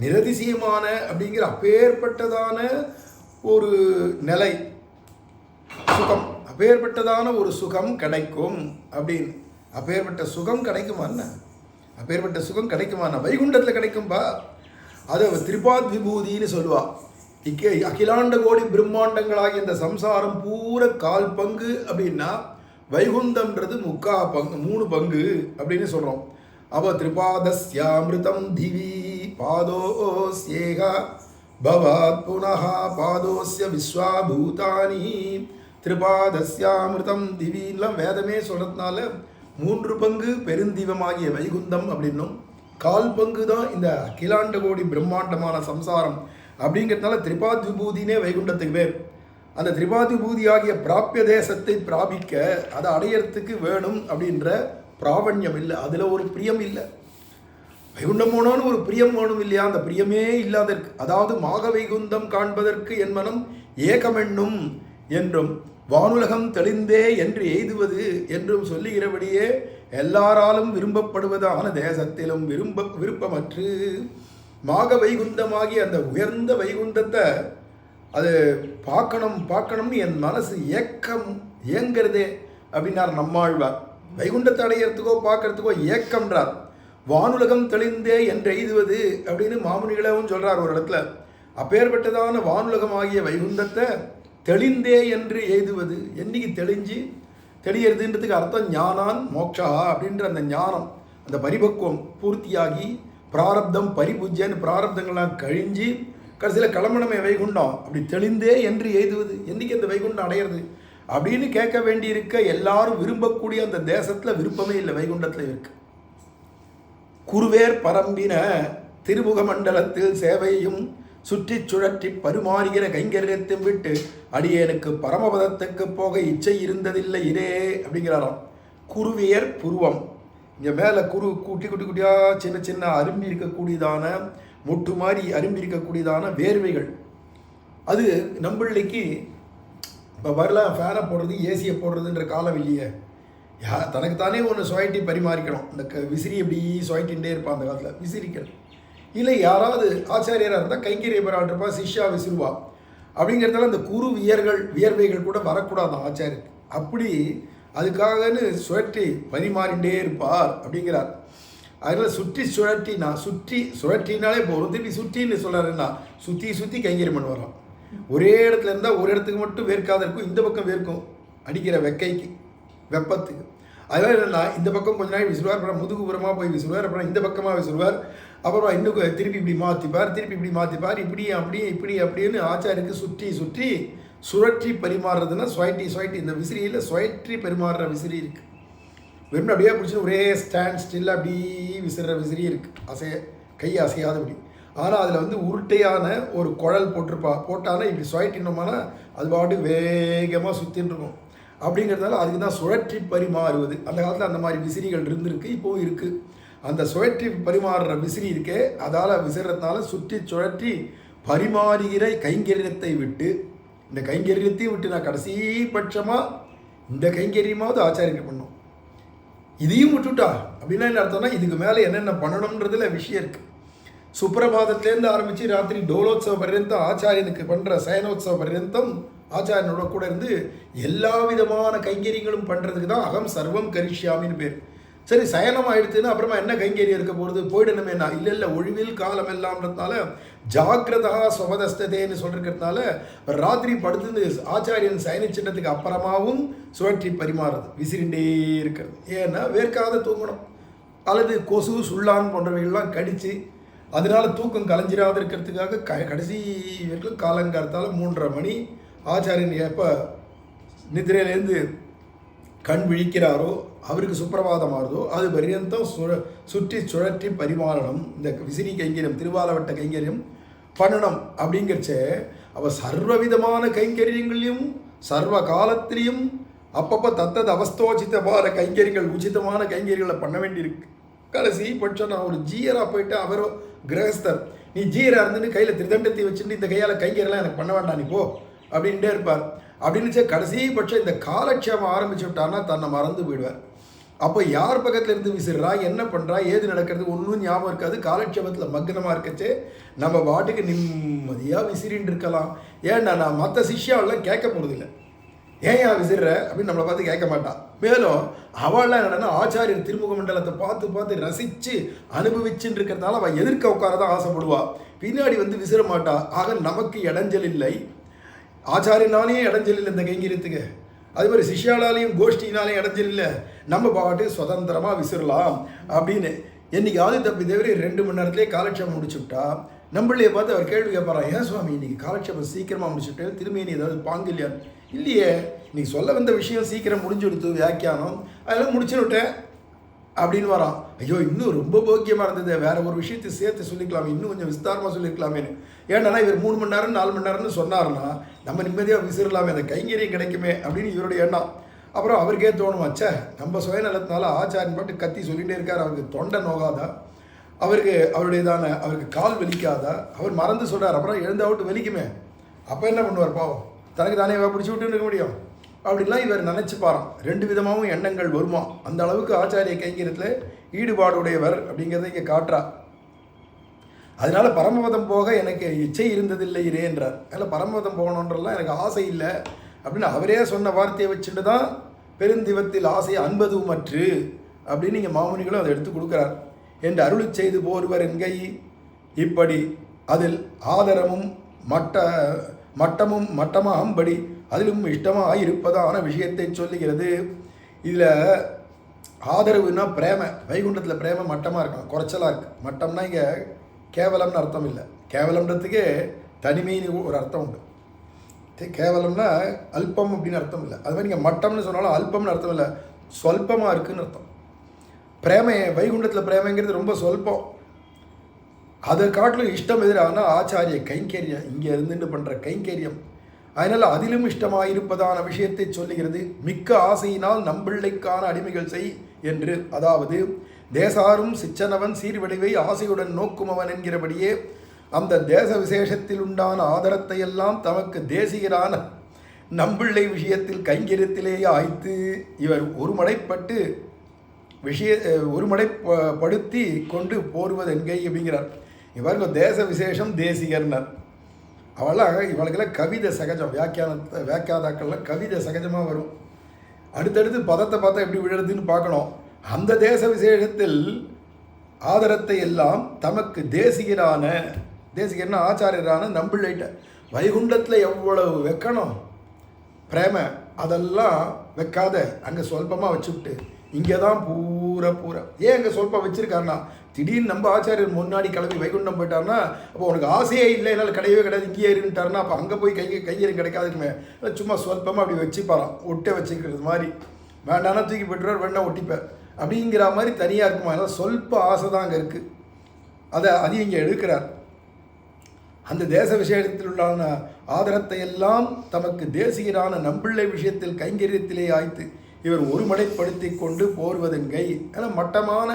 நிரதிசயமான அப்படிங்கிற அப்பேற்பட்டதான ஒரு நிலை சுகம், அப்பேற்பட்டதான ஒரு சுகம் கிடைக்கும் அப்படின்னு. அப்பேற்பட்ட சுகம் கிடைக்குமாண்ணா, அப்பேற்பட்ட சுகம் கிடைக்குமாண்ணா வைகுண்டத்தில் கிடைக்கும்பா. அதை திரிபாத் விபூதின்னு சொல்லுவா. அகிலாண்ட கோடி பிரம்மாண்டங்களாகிய இந்த சம்சாரம் பூரா 1/4 பங்கு அப்படின்னா வைகுந்தம்ன்றது 3/4 பங்கு, 3 பங்கு அப்படின்னு சொல்கிறோம். அவ திரிபாதஸ்யாமிருதம் திவி பாதோஸ்யேகா பவாத் புனः பாதோஸ்ய விஸ்வாபூதானி திரிபாதஸ்யாமிருதம் திவின்லாம் வேதமே சொல்கிறதுனால 3 பங்கு பெருந்திவமாகிய வைகுந்தம் அப்படின்னும் 1/4 பங்கு தான் இந்த அகிலாண்ட கோடி பிரம்மாண்டமான சம்சாரம் அப்படிங்கிறதுனால திரிபாத் விபூதினே வைகுண்டத்துக்கு பேர். அந்த திரிபாத் விபூதி ஆகிய பிராபிய தேசத்தை பிராபிக்க அதை அடையறதுக்கு வேணும் அப்படின்ற பிராவண்யம் இல்லை, அதில் ஒரு பிரியம் இல்லை. வைகுண்டம் போனோன்னு ஒரு பிரியம் வேணும் இல்லையா, அந்த பிரியமே இல்லாதற்கு, அதாவது மாக வைகுந்தம் காண்பதற்கு என் மனம் ஏகமென்னும் என்றும் வானுலகம் தெளிந்தே என்று எய்துவது என்றும் சொல்லுகிறபடியே எல்லாராலும் விரும்பப்படுவதான தேசத்திலும் விருப்பமற்று மாக வைகுந்தமாகி அந்த உயர்ந்த வைகுண்டத்தை அது பார்க்கணும்னு என் மனசு ஏங்கிறதே அப்படின்னார் நம்மாழ்வார். வைகுண்டத்தை அடையிறதுக்கோ பார்க்கறதுக்கோ ஏக்கம்ன்றார். வானுலகம் தெளிந்தே என்று எய்துவது அப்படின்னு மாமுனிகளவும் சொல்கிறார் ஒரு இடத்துல. அப்பேற்பட்டதான வானுலகம் ஆகிய வைகுந்தத்தை தெளிந்தே என்று எய்துவது, என்னைக்கு தெளியறதுன்றதுக்கு அர்த்தம் ஞானான் மோக்ஷா அப்படின்ற அந்த ஞானம், அந்த பரிபக்குவம் பூர்த்தியாகி பிராரப்தம் பரிபூஜ்யன்னு பிராரப்தங்கள்லாம் கழிஞ்சு கடைசியில் கிளம்பணுமே வைகுண்டம், அப்படி தெளிந்தே என்று எய்துவது, என்னைக்கு அந்த வைகுண்டம் அடையிறது அப்படின்னு கேட்க வேண்டியிருக்க எல்லாரும் விரும்பக்கூடிய அந்த தேசத்தில் விருப்பமே இல்லை, வைகுண்டத்தில் இருக்கு. குருவேர் பரம்பின திருமுக மண்டலத்தில் சேவையும் சுற்றி சுழற்றி பரிமாறுகிற கைங்கரியத்தை விட்டு அடியேனுக்கு பரமபதத்துக்கு போக இச்சை இருந்ததில்லை இரே அப்படிங்கிறாராம். குருவியர் புருவம், இங்கே மேலே குட்டி குட்டியாக சின்ன சின்ன அரும்பி இருக்கக்கூடியதான முட்டு மாதிரி அரும்பி இருக்கக்கூடியதான வேர்வைகள், அது நம்மளுக்கு இப்போ வரலாம் ஃபேனை போடுறது ஏசியை போடுறதுன்ற காலம் இல்லையே. தனக்கு தானே ஒன்று சுவைட்டி பரிமாறிக்கணும். இந்த விசிறி எப்படி சுவைட்டின்ண்டே இருப்பான் அந்த காலத்தில் விசிறிக்கள். இல்லை யாராவது ஆச்சாரியராக இருந்தால் கைங்கரிய பெறாட்டிருப்பா, சிஷ்யா விசிறுவா அப்படிங்கிறதால அந்த வியர்வைகள் கூட வரக்கூடாது ஆச்சாரியருக்கு. அப்படி அதுக்காகன்னு சுழற்றி பரிமாறிண்டே இருப்பார் அப்படிங்கிறார். அதில் சுழற்றினாலே போகிறோம். திருப்பி சுற்றின்னு சொல்கிறாருன்னா சுற்றி கைங்கரியம் பண்ணுவாராம். ஒரே இடத்துல இருந்தால் ஒரு இடத்துக்கு மட்டும் வேர்க்காத இருக்கும், இந்த பக்கம் வேர்க்கும் அடிக்கிற வெப்பத்துக்கு. அதனால் என்னென்னா இந்த பக்கம் கொஞ்ச நாள் விசுவார், அப்புறம் முதுகுபுறமாக போய் விசுவார், அப்புறம் இந்த பக்கமாக விசுவார், அப்புறம் இன்னும் திருப்பி இப்படி மாற்றிப்பார், இப்படி அப்படின்னு ஆச்சாரியருக்கு சுழற்றி பரிமாறுறதுன்னா சுவைட்டி இந்த விசிறியில் சுழற்றி பரிமாறுற விசிறி இருக்குது. வெறும் அப்படியே பிடிச்சி ஒரே ஸ்டாண்ட் ஸ்டில் அப்படி விசிற விசிறி இருக்குது, கை அசையாதபடி. ஆனால் அதில் உருட்டையான ஒரு குழல் போட்டானா இப்படி சுவைட்டினோம்னா அது பாட்டு வேகமாக சுற்றின்னு இருக்கும். அப்படிங்கிறதால அதுக்கு தான் சுழற்றி பரிமாறுவது. அந்த காலத்தில் அந்த மாதிரி விசிறிகள் இருந்திருக்கு, இப்போவும் இருக்குது. அந்த சுழற்றி பரிமாறுற விசிறி இருக்கே, அதால் விசிறதுனால சுழற்றி பரிமாறுகிற கைங்கரியத்தை விட்டு, இந்த கைங்கரியத்தையும் விட்டு நான் கடைசி பட்சமாக இந்த கைங்கரியமாவது ஆச்சாரியர்கள் பண்ணோம், இதையும் விட்டுட்டா அப்படின்னா என்ன அர்த்தம்னா இதுக்கு மேலே என்னென்ன பண்ணணுன்றதுல விஷயம் இருக்குது. சுப்பிரபாதத்திலேருந்து ஆரம்பித்து ராத்திரி டோலோத்சவ பர்யந்தம் ஆச்சாரியனுக்கு பண்ணுற சயனோத்சவ பர்யந்தம் ஆச்சாரியனோட கூட இருந்து எல்லா விதமான கைங்கரியங்களும் பண்ணுறதுக்கு தான் அகம் சர்வம் கரிஷ்யாமின்னு பேர். சரி சயனம் ஆயிடுச்சுன்னா அப்புறமா என்ன கைங்கரியம் இருக்க போகிறது, போயிடணுமே நான் இல்லை ஒழிவில் காலம் எல்லாம்ன்றதுனால ஜாக்கிரதா ஸ்வபதஸ்தேன்னு சொல்லிருக்கிறதுனால ராத்திரி படுத்து ஆச்சாரியன் சயனிச்சின்னத்துக்கு அப்புறமாவும் சுழற்றி பரிமாறுறது, விசிறிண்டே இருக்கிறது. ஏன்னா வேர்க்காத தூங்கணும், அல்லது கொசு சுள்ளான் போன்றவைகள்லாம் கடித்து அதனால தூக்கம் கலைஞ்சிராத இருக்கிறதுக்காக கடைசி வரைக்கும் காலங்காலத்தால் 3:30 மணி ஆச்சாரியன் எப்போ நிதிரையிலேருந்து கண் விழிக்கிறாரோ அவருக்கு சுப்பிரபாதம் ஆறுதோ அது பரியந்தம் சுழற்றி பரிமாறணும். இந்த விசிறி கைங்கரியம் திருவாலவட்ட கைங்கரியம் பண்ணணும். அப்படிங்கிறச்ச அவள் சர்வவிதமான கைங்கரியங்களையும் சர்வ காலத்திலையும் அப்பப்போ தத்தது அவஸ்தோச்சித்தமான கைங்கரியங்கள் உச்சிதமான கைங்கரியங்களை பண்ண வேண்டியிருக்கு. கடைசி பட்சம் நான் ஒரு ஜீயராக போயிட்டு அவரோ கிரகஸ்தர், நீ ஜீயராக இருந்துட்டு கையில் திருதண்டத்தை வச்சுட்டு இந்த கையால் கைங்கரியெல்லாம் எனக்கு பண்ண வேண்டாம் நீ போ அப்படின்ட்டே இருப்பார். அப்படின்னு கடைசி பட்சம் இந்த காலட்சேபம் ஆரம்பிச்சு விட்டார்னா தன்னை மறந்து போயிடுவார். அப்போ யார் பக்கத்தில் இருந்து விசிறா, என்ன பண்ணுறா, ஏது நடக்கிறது ஒன்றும் ஞாபகம் இருக்காது. காலட்சேபத்தில் மக்னமாக இருக்கச்சே நம்ம பாட்டுக்கு நிம்மதியாக விசிறின்னு இருக்கலாம். ஏன்னா நான் மற்ற சிஷ்யாவெல்லாம் கேட்க போகிறதில்லை, ஏன் விசிற அப்படின்னு நம்மளை பார்த்து கேட்க மாட்டான். மேலும் அவள்லாம் என்னன்னா ஆச்சாரியர் திருமுக மண்டலத்தை பார்த்து ரசித்து அனுபவிச்சுன்னு இருக்கிறதுனால அவள் எதிர்க்க உட்காரதான் ஆசைப்படுவா, பின்னாடி விசிற மாட்டா. ஆக நமக்கு இடைஞ்சல் இல்லை, ஆச்சாரியனாலேயும் இடைஞ்சல் இல்லை இந்த கைங்கரியத்துக்கு, அது மாதிரி சிஷ்யாலாலையும் கோஷ்டினாலையும் இடைஞ்சல் இல்லை, நம்ம பாட்டு சுதந்திரமாக விசிறலாம் அப்படின்னு. என்னைக்காவது தப்பி தவிர 2 மணி நேரத்துலேயே காலட்சேபம் முடிச்சுவிட்டா நம்மளையே பார்த்து அவர் கேள்வி கேட்பாரான், ஏன் சுவாமி இன்றைக்கி காலட்சேபம் சீக்கிரமாக முடிச்சுட்டு திரும்பி ஏதாவது பாங்கு இல்லையா? இல்லையே, நீ சொல்ல வந்த விஷயம் சீக்கிரம் முடிஞ்சு கொடுத்து வியாக்கியானம் அதெல்லாம் முடிச்சுன்னுட்டேன் அப்படின்னு வரான். ஐயோ இன்னும் ரொம்ப போக்கியமாக இருந்தது, வேற ஒரு விஷயத்தை சேர்த்து சொல்லிக்கலாமே, இன்னும் கொஞ்சம் விஸ்தாரமாக சொல்லியிருக்கலாமேன்னு. ஏன்னா இவர் 3 மணி நேரம் 4 மணி நேரம்னு சொன்னார்னா நம்ம நிம்மதியாக விசிறலாமே, அந்த கைங்கரியம் கிடைக்குமே அப்படின்னு இவருடைய எண்ணம். அப்புறம் அவருக்கே தோணுமாச்சே நம்ம சுயநலத்தினால ஆச்சாரியன் பாட்டு கத்தி சொல்லிகிட்டே இருக்கார், அவருக்கு தொண்டை நோகாதா, அவருக்கு கால் வலிக்காதா, அவர் மறந்து சொல்கிறார், அப்புறம் எழுந்தாவிட்டு வலிக்குமே, அப்போ என்ன பண்ணுவார் பாவம், தனக்கு தானே பிடிச்சி விட்டு இருக்க முடியும் அப்படின்லாம் இவர் நினச்சிப்பாராம். 2 விதமாகவும் எண்ணங்கள் வருமா. அந்த அளவுக்கு ஆச்சாரிய கைங்கரியத்தில் ஈடுபாடுடையவர் அப்படிங்கிறத இங்கே காட்டுறா. அதனால பரமபதம் போக எனக்கு இச்சை இருந்ததில்லை என்றார். அதில் பரமபதம் போகணுன்றலாம் எனக்கு ஆசை இல்லை அப்படின்னு அவரே சொன்ன வார்த்தையை வச்சுட்டு தான் பெருந்திவத்தில் ஆசை அன்பதும் மற்று அப்படின்னு இங்கே மாமுனிகளும் அதை எடுத்து கொடுக்குறார். என்று அருளி செய்து போருவர் என்கை. இப்படி அதில் ஆதரமும் மட்டமாகும்படி அதிலும் இஷ்டமாக இருப்பதான விஷயத்தை சொல்லுகிறது. இதில் ஆதரவுன்னா பிரேம, வைகுண்டத்தில் பிரேம மட்டமாக இருக்கும், குறைச்சலாக இருக்குது. மட்டம்னா இங்கே கேவலம்னு அர்த்தம் இல்லை, கேவலம்ன்றதுக்கே தனிமைன்னு ஒரு அர்த்தம் உண்டு. கேவலம்னா அல்பம் அப்படின்னு அர்த்தம் இல்லை. அது மாதிரி இங்கே மட்டம்னு சொன்னாலும் அல்பம்னு அர்த்தம் இல்லை, சொல்பமாக இருக்குதுன்னு அர்த்தம். பிரேமை வைகுண்டத்தில் பிரேமைங்கிறது ரொம்ப சொல்பம். அதை காட்டிலும் இஷ்டம் எதிரான ஆச்சாரிய கைங்கரியம், இங்கே இருந்துட்டு பண்ணுற கைங்கரியம். அதனால் அதிலும் இஷ்டமாக இருப்பதான விஷயத்தை சொல்லுகிறது. மிக்க ஆசையினால் நம்பிள்ளைக்கான அடிமைகள் செய் என்று. அதாவது தேசாரும் சிச்சனவன் சீர்வடிவை ஆசையுடன் நோக்குமவன் என்கிறபடியே அந்த தேச விசேஷத்தில் உண்டான ஆதரத்தை எல்லாம் தமக்கு தேசிகரான நம்பிள்ளை விஷயத்தில் கைங்கரியத்திலேயே ஆய்த்து இவர் ஒருமடைப்படுத்தி கொண்டு போருவது என்கை அப்படிங்கிறார். இவருக்கு தேச விசேஷம் தேசிகர்னர். இவளுக்கெல்லாம் கவிதை சகஜம், வியாக்கியாதாக்கள்லாம் கவிதை சகஜமாக வரும். அடுத்தடுத்து பதத்தை பார்த்தா எப்படி விழுறதுன்னு பார்க்கணும். அந்த தேச விசேஷத்தில் ஆதரத்தை எல்லாம் தமக்கு தேசிகர்னா ஆச்சாரியரான நம்பிள்ளைட்ட வைகுண்டத்தில் எவ்வளவு வைக்கணும் பிரேம, அதெல்லாம் வைக்காத அங்கே சொல்பமாக வச்சுவிட்டு இங்கே தான் பூரா ஏன் அங்கே சொல்பம் வச்சுருக்காருன்னா, திடீர்னு நம்ம ஆச்சாரியர் முன்னாடி கிளம்பி வைகுண்டம் போயிட்டார்னா அப்போ உனக்கு ஆசையே இல்லை, என்னால் கிடையவே கிடையாது, இங்கேயே இருந்துட்டாருன்னா அப்போ அங்கே போய் கையெறியும் கிடைக்காதுக்குமே. சும்மா சொல்பமாக அப்படி வச்சுப்பாரான், ஒட்டை வச்சுக்கிறது மாதிரி. வேண்டானா தூக்கி போய்ட்டுருவார், வேணா ஒட்டிப்பேன் அப்படிங்கிற மாதிரி தனியாக இருக்குமா. அதனால் சொல்ப ஆசை தான் அங்கே இருக்குது. அதையும் இங்கே எடுக்கிறார். அந்த தேச விஷயத்தில் உள்ள ஆதரத்தை எல்லாம் தமக்கு தேசிகரான நம்பிள்ளை விஷயத்தில் கைங்கரியத்திலே ஆய்த்து இவர் ஒருமடைப்படுத்தி கொண்டு போர்வதென்கை. ஏன்னா மட்டமான,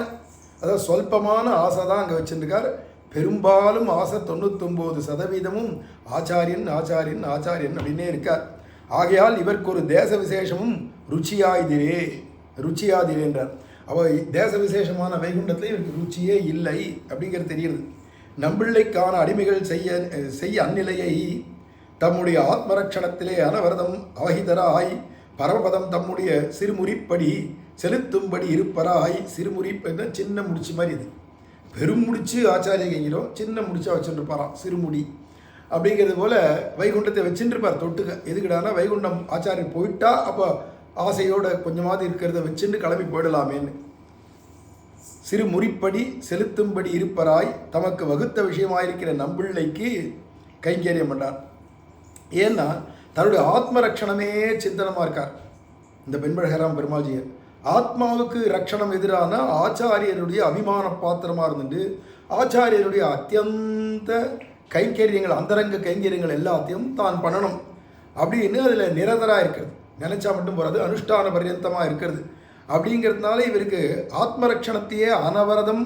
அதாவது சொல்பமான ஆசை தான் அங்கே வச்சுருக்கார். பெரும்பாலும் ஆசை 99% ஆச்சாரியன் ஆச்சாரியன் ஆச்சாரியன் அப்படின்னே இருக்கார். ஆகையால் இவருக்கு ஒரு தேச விசேஷமும் ருச்சியாதிரேன்றார். அவள் தேச விசேஷமான வைகுண்டத்தில் இவருக்கு ருச்சியே இல்லை அப்படிங்கிறது தெரியுது. நம்பிள்ளைக்கான அடிமைகள் செய்ய அந்நிலையை தம்முடைய ஆத்மரட்சணத்திலே அனவரதம் அவகிதராய் பரமபதம் தம்முடைய சிறுமுறிப்படி செலுத்தும்படி இருப்பராய். சிறுமுறிப்பு சின்ன முடிச்சு மாதிரி, இது பெரும் முடிச்சு ஆச்சாரிய கைங்கிறோம், சின்ன முடிச்சா வச்சுருப்பாராம் சிறுமுடி அப்படிங்கிறது போல் வைகுண்டத்தை வச்சுருப்பார் தொட்டுக்க. எதுக்கிடானா வைகுண்டம் ஆச்சாரியர் போயிட்டா அப்போ ஆசையோடு கொஞ்சமாவது இருக்கிறத வச்சுட்டு கிளம்பி போயிடலாமேன்னு. சிறு முறிப்படி செலுத்தும்படி இருப்பராய் தமக்கு வகுத்த விஷயமாயிருக்கிற நம்பிள்ளைக்கு கைங்கரியம் பண்ணார். ஏன்னா தன்னுடைய ஆத்ம ரட்சணமே சிந்தனமாக இருக்கார் இந்த பெண்பழகராம் பெருமாள்ஜியர். ஆத்மாவுக்கு ரட்சணம் எதிரான ஆச்சாரியருடைய அபிமான பாத்திரமாக இருந்துட்டு ஆச்சாரியருடைய அத்தியந்த கைங்கரியங்கள், அந்தரங்க கைங்கரியங்கள் எல்லாத்தையும் தான் பண்ணணும் அப்படின்னு அதில் நிரந்தராக இருக்கிறது. நினைச்சா மட்டும் போகிறது, அனுஷ்டான பர்யந்தமாக இருக்கிறது. அப்படிங்கிறதுனால இவருக்கு ஆத்மரட்சணத்தையே அனவரதம்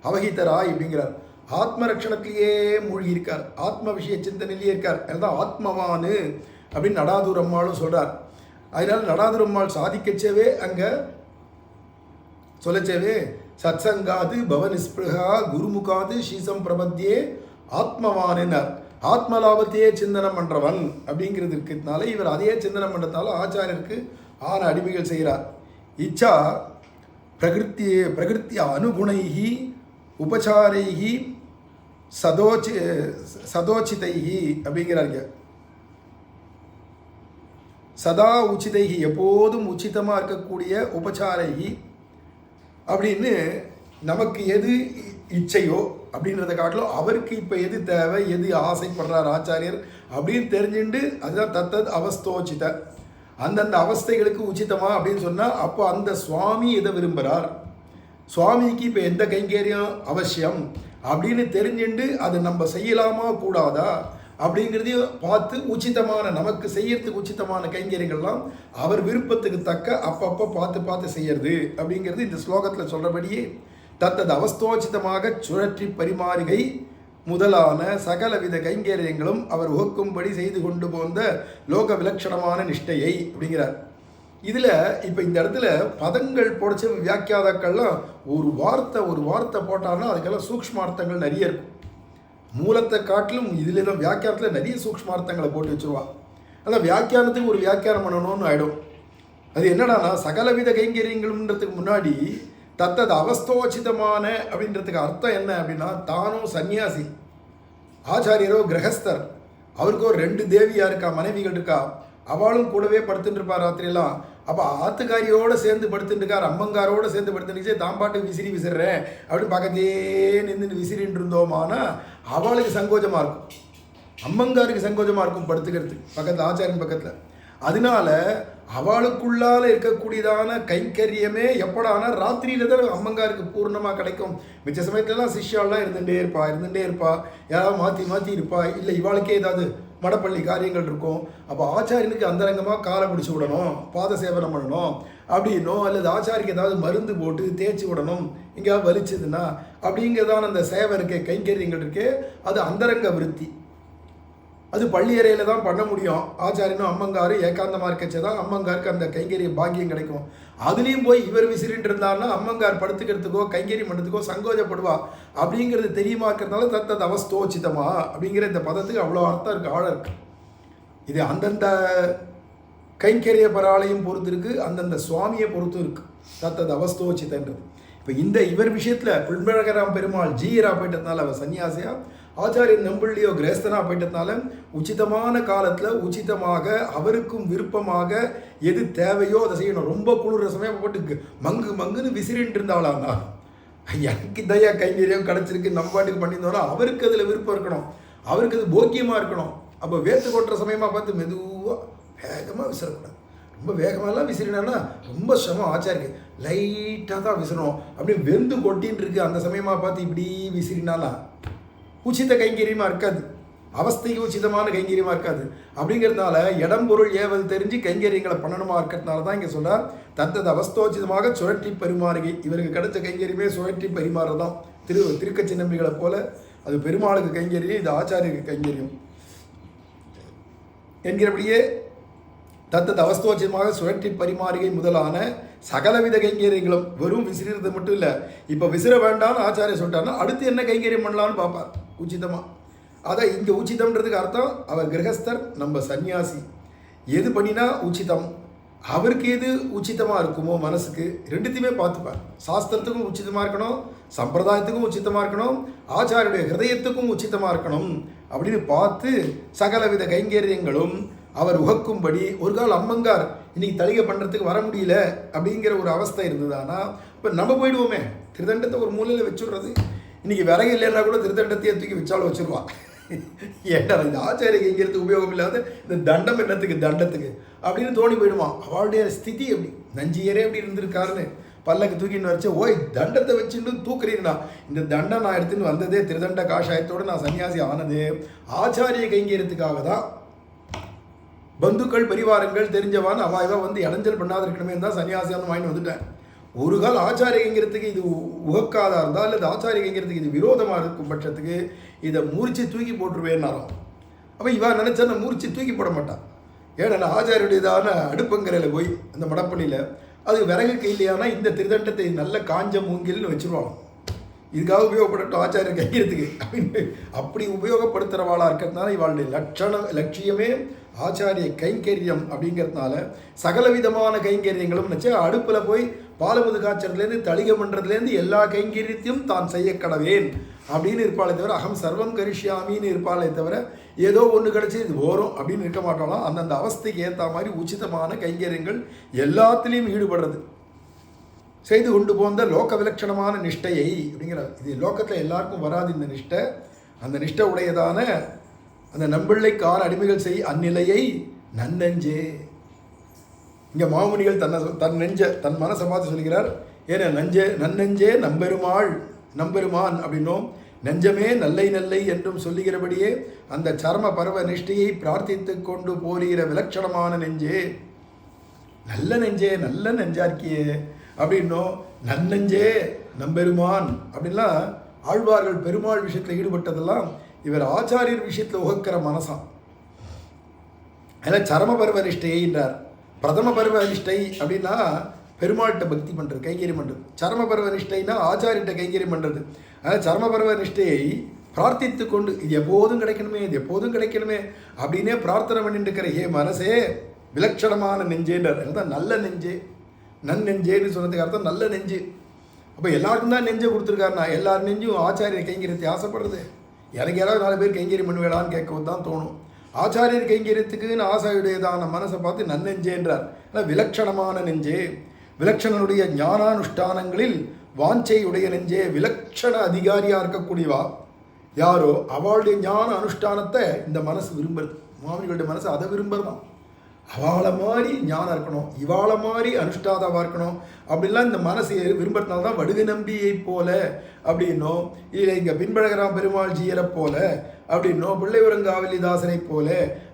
அவகிதராய் அப்படிங்கிறார். ஆத்மரட்சணத்திலேயே மூழ்கி இருக்கார், ஆத்ம விஷய சிந்தனையிலேயே இருக்கார். அதுதான் ஆத்மவானு அப்படின்னு நடாதூர் அம்மாளும் சொல்கிறார். அதனால் நடாதூர் அம்மாள் சாதிக்கச்சேவே அங்கே சொல்லச்சேவே சத்சங்காது பவனிஸ்பிருகா குருமுகாது ஸ்ரீசம் பிரபத்தியே ஆத்மவானுன்னார். ஆத்மலாபத்தையே சிந்தனம் பண்ணுறவன் அப்படிங்கிறது இருக்கிறதுனால இவர் அதையே சிந்தனம் பண்ணுறதுனால ஆச்சாரியருக்கு ஆன அடிமைகள் செய்கிறார். இச்சா பிரகிருத்திய அனுகுணைஹி உபசாரைஹி சதோச்சிதைஹி அப்படிங்கிறாங்க. சதா உச்சிதைஹி எப்போதும் உச்சிதமாக இருக்கக்கூடிய உபசாரைஹி அப்படின்னு நமக்கு எது இச்சையோ அப்படின்றத காட்டிலும் அவருக்கு இப்போ எது தேவை, எது ஆசைப்படுறார் ஆச்சாரியர் அப்படின்னு தெரிஞ்சுட்டு அதுதான் தத்தத் அவஸ்தோச்சித. அந்தந்த அவஸ்தைகளுக்கு உச்சிதமா அப்படின்னு சொன்னால் அப்போ அந்த சுவாமி எதை விரும்புகிறார், சுவாமிக்கு இப்போ எந்த கைங்கரியம் அவசியம் அப்படின்னு தெரிஞ்சுட்டு அது நம்ம செய்யலாமா கூடாதா அப்படிங்கிறதையும் பார்த்து உச்சிதமான நமக்கு செய்யறதுக்கு உச்சிதமான கைங்கரியங்கள்லாம் அவர் விருப்பத்துக்கு தக்க அப்பப்போ பார்த்து செய்யறது அப்படிங்கிறது இந்த ஸ்லோகத்தில் சொல்கிறபடியே தத்தது அவஸ்தோச்சிதமாக சுழற்றி பரிமாறுகை முதலான சகலவித கைங்கரியங்களும் அவர் உகக்கும்படி செய்து கொண்டு போந்த லோக விலட்சணமான நிஷ்டையை அப்படிங்கிறார். இதில் இப்போ இந்த இடத்துல பதங்கள் போடச்ச வியாக்கியாதாக்கள்லாம் ஒரு வார்த்தை போட்டாங்கன்னா அதுக்கெல்லாம் சூக்ஷ்மார்த்தங்கள் நிறைய இருக்கும். மூலத்தை காட்டிலும் இதில் தான் வியாக்கியானத்தில் நிறைய சூக்ஷ்மார்த்தங்களை போட்டு வச்சுருவா. அதான் வியாக்கியானத்துக்கு ஒரு வியாக்கியானம் பண்ணணும்னு ஆகிடும். அது என்னடானா சகலவித கைங்கரியங்கள்ன்றதுக்கு முன்னாடி தத்தது அவஸ்தோச்சிதமான அப்படின்றதுக்கு அர்த்தம் என்ன அப்படின்னா, தானும் சன்னியாசி, ஆச்சாரியரோ கிரகஸ்தர், அவருக்கோ 2 தேவியா இருக்கா, மனைவிகள் இருக்கா, அவளும் கூடவே படுத்துட்டு இருப்பார் ராத்திரியெல்லாம். அப்போ ஆத்துக்காரியோடு சேர்ந்து படுத்துட்டு இருக்கார், அம்மங்காரோடு சேர்ந்து படுத்துட்டு தான் பாட்டுக்கு விசிறேன் அப்படின்னு பக்கத்தே நின்று விசிறின்னு இருந்தோமானா அவளுக்கு சங்கோஜமாக இருக்கும், அம்மங்காருக்கு சங்கோஜமாக இருக்கும் படுத்துக்கிறதுக்கு பக்கத்தில், ஆச்சாரியன் பக்கத்தில். அதனால அவளுக்குள்ளால இருக்கக்கூடியதான கைங்கரியமே எப்படானா ராத்திரியில தான் அம்மங்காருக்கு பூர்ணமாக கிடைக்கும். மிச்ச சமயத்துலலாம் சிஷ்யாலாம் இருந்துகிட்டே இருப்பா, யாராவது மாற்றி இருப்பா, இல்லை இவாளுக்கே ஏதாவது மடப்பள்ளி காரியங்கள் இருக்கும். அப்போ ஆச்சாரியனுக்கு அந்தரங்கமாக காலை பிடிச்சி விடணும், பாத சேவனம் பண்ணணும் அப்படின்னும், அல்லது ஆச்சாரிக்கு ஏதாவது மருந்து போட்டு தேய்ச்சி விடணும் எங்கேயாவது வலிச்சதுன்னா அப்படிங்கிறதான அந்த சேவை இருக்கே, கைங்கரியங்கள் இருக்கே, அது அந்தரங்க விருத்தி. அது பள்ளி அறையில் தான் பண்ண முடியும். ஆச்சாரியனும் அம்மங்காரு ஏகாந்தமாக இருக்கச்சே தான் அம்மங்காருக்கு அந்த கைங்கரிய பாக்கியம் கிடைக்கும். அதுலேயும் போய் இவர் விசிறிட்டு இருந்தாருன்னா அம்மங்கார் படுத்துக்கிறதுக்கோ கைங்கரியம் பண்ணுறதுக்கோ சங்கோஜப்படுவா அப்படிங்கிறது தெரியுமா இருக்கிறதுனால தத்தது அவஸ்தோச்சிதமா அப்படிங்கிற இந்த பதத்துக்கு அவ்வளோ அர்த்தம் இருக்குது, ஆழம் இருக்குது. இது அந்தந்த கைங்கரிய பராலையும் பொறுத்து இருக்குது, அந்தந்த சுவாமியை பொறுத்தும் இருக்குது தத்தது அவஸ்தோச்சிதன்றது. இப்போ இவர் விஷயத்தில் பின்பழகராம் பெருமாள் ஜீரா போயிட்டதுனால அவர் சன்னியாசியா, ஆச்சாரியன் நம்பிள்ளியோ கிரேஸ்தனா போயிட்டதுனால உச்சிதமான காலத்தில் உச்சிதமாக அவருக்கும் விருப்பமாக எது தேவையோ அதை செய்யணும். ரொம்ப குளிர சமயம் போட்டு மங்குன்னு விசிறின்ட்டு இருந்தாளான்னா எனக்கு தயா கைங்கரியம் கிடச்சிருக்கு நம்ம பாட்டுக்கு பண்ணியிருந்தோம்னா அவருக்கு அதில் விருப்பம் இருக்கணும், அவருக்கு அது போக்கியமாக இருக்கணும். அப்போ வேத்து கொட்டுற சமயமாக பார்த்து மெதுவாக வேகமாக விசிறக்கூடாது. ரொம்ப வேகமாகலாம் விசிறினா ரொம்ப சிரமம், ஆச்சாரிக்கு லைட்டாக தான் விசிறணும். அப்படியே வெந்து கொட்டின்னு இருக்கு அந்த சமயமாக பார்த்து இப்படி விசிறினானா உச்சித கைங்கரியமாக இருக்காது, அவஸ்தைக்கு உச்சிதமான கைங்கரியமாக இருக்காது. அப்படிங்கிறதுனால இடம் பொருள் ஏவல் தெரிஞ்சு கைங்கரியங்களை பண்ணணுமா இருக்கிறதுனால தான் இங்கே சொல்கிறார் தத்தது அவஸ்தோச்சிதமாக சுழற்றி பரிமாறுகை. இவருக்கு கிடைச்ச கைங்கரியமே சுழற்றி பரிமாறதான். திருக்கச்சி நம்பிகளை போல அது பெருமாளுக்கு கைங்கரியம், இது ஆச்சாரியருக்கு கைங்கரியம் என்கிறபடியே தத்தது அவஸ்தோச்சிதமாக சுழற்றி பரிமாறுகை முதலான சகலவித கைங்கரியங்களும். வெறும் விசிறது மட்டும் இல்லை, இப்போ விசிற வேண்டாம்னு ஆச்சாரிய சொல்லிட்டாருன்னா அடுத்து என்ன கைங்கரியம் பண்ணலான்னு பார்ப்பார் உச்சிதமாக. அதை இங்கே உச்சிதம்ன்றதுக்கு அர்த்தம் அவர் கிரகஸ்தர், நம்ம சன்னியாசி, எது பண்ணினா உச்சிதம், அவருக்கு எது உச்சிதமாக இருக்குமோ மனசுக்கு ரெண்டுத்தையுமே பார்த்துப்பார். சாஸ்திரத்துக்கும் உச்சிதமாக இருக்கணும், சம்பிரதாயத்துக்கும் உச்சிதமாக இருக்கணும், ஆச்சாரியுடைய ஹிருதயத்துக்கும் உச்சிதமாக இருக்கணும் அப்படின்னு பார்த்து சகலவித கைங்கரியங்களும் அவர் உகக்கும்படி. ஒரு கால் அம்மங்கார் இன்னைக்கு தலிகை பண்ணுறதுக்கு வர முடியல அப்படிங்கிற ஒரு அவஸ்தை இருந்ததுன்னா இப்போ நம்ம போயிடுவோமே, திருதண்டத்தை ஒரு மூலையில் வச்சுடுறது. இன்றைக்கி விறகு இல்லைன்னா கூட திருதண்டத்தையே தூக்கி வச்சாலும் வச்சுருவா. ஏன்னா இந்த ஆச்சாரிய கைங்கிறதுக்கு உபயோகம் இல்லாத இந்த தண்டம் என்னத்துக்கு தண்டத்துக்கு அப்படின்னு தோணி போயிடுவான். அவளுடைய ஸ்திதி எப்படி, நஞ்சியரே எப்படி இருந்திருக்காருன்னு பல்லக்கு தூக்கின்னு வச்சு ஓய் தண்டத்தை வச்சுட்டு தூக்குறீங்கண்ணா. இந்த தண்டம் நான் எடுத்துன்னு வந்ததே திருதண்ட காஷாயத்தோடு நான் சன்னியாசி ஆனது ஆச்சாரிய கைங்கிறதுக்காக தான். பந்துக்கள் பரிவாரங்கள் தெரிஞ்சவான் அவாய்வா வந்து இடைஞ்சல் பண்ணாத இருக்கணுமே தான் சன்னியாசியான்னு வாங்கி வந்துட்டேன். ஒரு கால் ஆச்சாரிய கைங்கிறதுக்கு இது உகக்காதா இருந்தால் அல்லது ஆச்சாரிய கைங்கிறதுக்கு இது விரோதமாக இருக்கும் பட்சத்துக்கு இதை மூர்ச்சி தூக்கி போட்டுருவேன்னாராம். அப்போ இவா நினச்சா நான் மூர்ச்சி தூக்கி போட மாட்டான். ஏன்னா ஆச்சாரியுடையதான அடுப்பங்கரையில் போய் அந்த மடப்பள்ளியில் அது விறகு கையிலையானா இந்த திருதண்டத்தை நல்ல காஞ்ச மூங்கில்னு வச்சுருவாங்க, இதுக்காக உபயோகப்படட்டும் ஆச்சாரியர் கைங்கிறதுக்கு அப்படின்னு அப்படி உபயோகப்படுத்துகிறவாளாக இருக்கிறதுனால இவாளுடைய லட்சியமே ஆச்சாரிய கைங்கரியம் அப்படிங்கிறதுனால சகலவிதமான கைங்கரியங்களும் நினச்சி அடுப்பில் போய் பாலமுது காய்ச்சறதுலேருந்து தளிகை பண்ணுறதுலேருந்து எல்லா கைங்கரியத்தையும் தான் செய்ய கடவேன் அப்படின்னு இருப்பாளே தவிர அகம் சர்வம் கரிஷ்யாமின்னு இருப்பாளே தவிர ஏதோ ஒன்று கிடச்சி இது போகிறோம் அப்படின்னு இருக்க மாட்டாலாம். அந்தந்த அவஸ்தைக்கு ஏற்ற மாதிரி உச்சிதமான கைங்கரியங்கள் எல்லாத்துலேயும் ஈடுபடுறது செய்து கொண்டு போந்த லோக விலட்சணமான நிஷ்டையை அப்படிங்கிறார். இது லோகத்தில் எல்லாருக்கும் வராது இந்த நிஷ்டை. அந்த நிஷ்டை உடையதான அந்த நம்பிள்ளைக்கான அடிமைகள் செய் அந்நிலையை நன்னெஞ்சே. இங்கே மாமுனிகள் தன் மனசை பார்த்து சொல்கிறார். ஏன்னா நன்னெஞ்சே நம்பெருமான் அப்படின்னும் நெஞ்சமே நல்லை என்றும் சொல்லுகிறபடியே அந்த சர்ம பருவ நிஷ்டையை பிரார்த்தித்து கொண்டு போகிற விலட்சணமான நெஞ்சே, நல்ல நெஞ்சார்க்கியே அப்படின்னும் நன்னெஞ்சே நம்பெருமான் அப்படின்லாம் ஆழ்வார்கள் பெருமாள் விஷயத்தில் ஈடுபட்டதெல்லாம் இவர் ஆச்சாரியர் விஷயத்தில் உகக்கிற மனசான். அதில் சரம பருவ நிஷ்டைன்றார். பிரதம பருவ நிஷ்டை அப்படின்னா பெருமாள்கிட்ட பக்தி பண்ணுறது, கைங்கரியம் பண்ணுறது. சரம பருவ நிஷ்டைனா ஆச்சாரியிட்ட கைங்கரியம் பண்ணுறது. அதனால் சரம பருவ நிஷ்டையை பிரார்த்தித்து கொண்டு இது எப்போதும் கிடைக்கணுமே அப்படின்னே பிரார்த்தனை பண்ணிட்டு இருக்கிற ஏ மனசே விலட்சணமான நெஞ்சேன்றார். அதுதான் நல்ல நெஞ்சே, நன்னெஞ்சேன்னு சொன்னதுக்கு அர்த்தம் நல்ல நெஞ்சு. அப்போ எல்லாருக்கும் தான் நெஞ்சை கொடுத்துருக்காருண்ணா. எல்லாரும் நெஞ்சும் ஆச்சாரியர் கைங்கரியத்தை ஆசைப்படுறது. எனக்கு யாராவது 4 பேர் கைங்கரியம் பண்ணுவேடான்னு கேட்கவும் தான் தோணும். ஆச்சாரியர் கைங்கரியத்துக்குன்னு ஆசையுடையதான மனசை பார்த்து நன்னெஞ்சேன்றார். விலட்சணமான நெஞ்சே, விலட்சணனுடைய ஞானானுஷ்டானங்களில் வாஞ்சை உடைய நெஞ்சே, விலட்சண அதிகாரியாக இருக்கக்கூடியவா யாரோ அவளுடைய ஞான அனுஷ்டானத்தை இந்த மனசு விரும்புறது. மாமனிகளுடைய மனசு அதை விரும்புறதான். அவளை மாதிரி ஞானம் இருக்கணும், இவாளை மாதிரி அனுஷ்டாதாவாக இருக்கணும் அப்படின்லாம் இந்த மனசு விரும்புறதுனால தான் வடுக நம்பியை போல அப்படின்னோ, இல்லை இங்கே பின்பழகராம் பெருமாள் ஜீயரை போல அப்படின்னோ, பிள்ளைவரங்காவலிதாசனை போல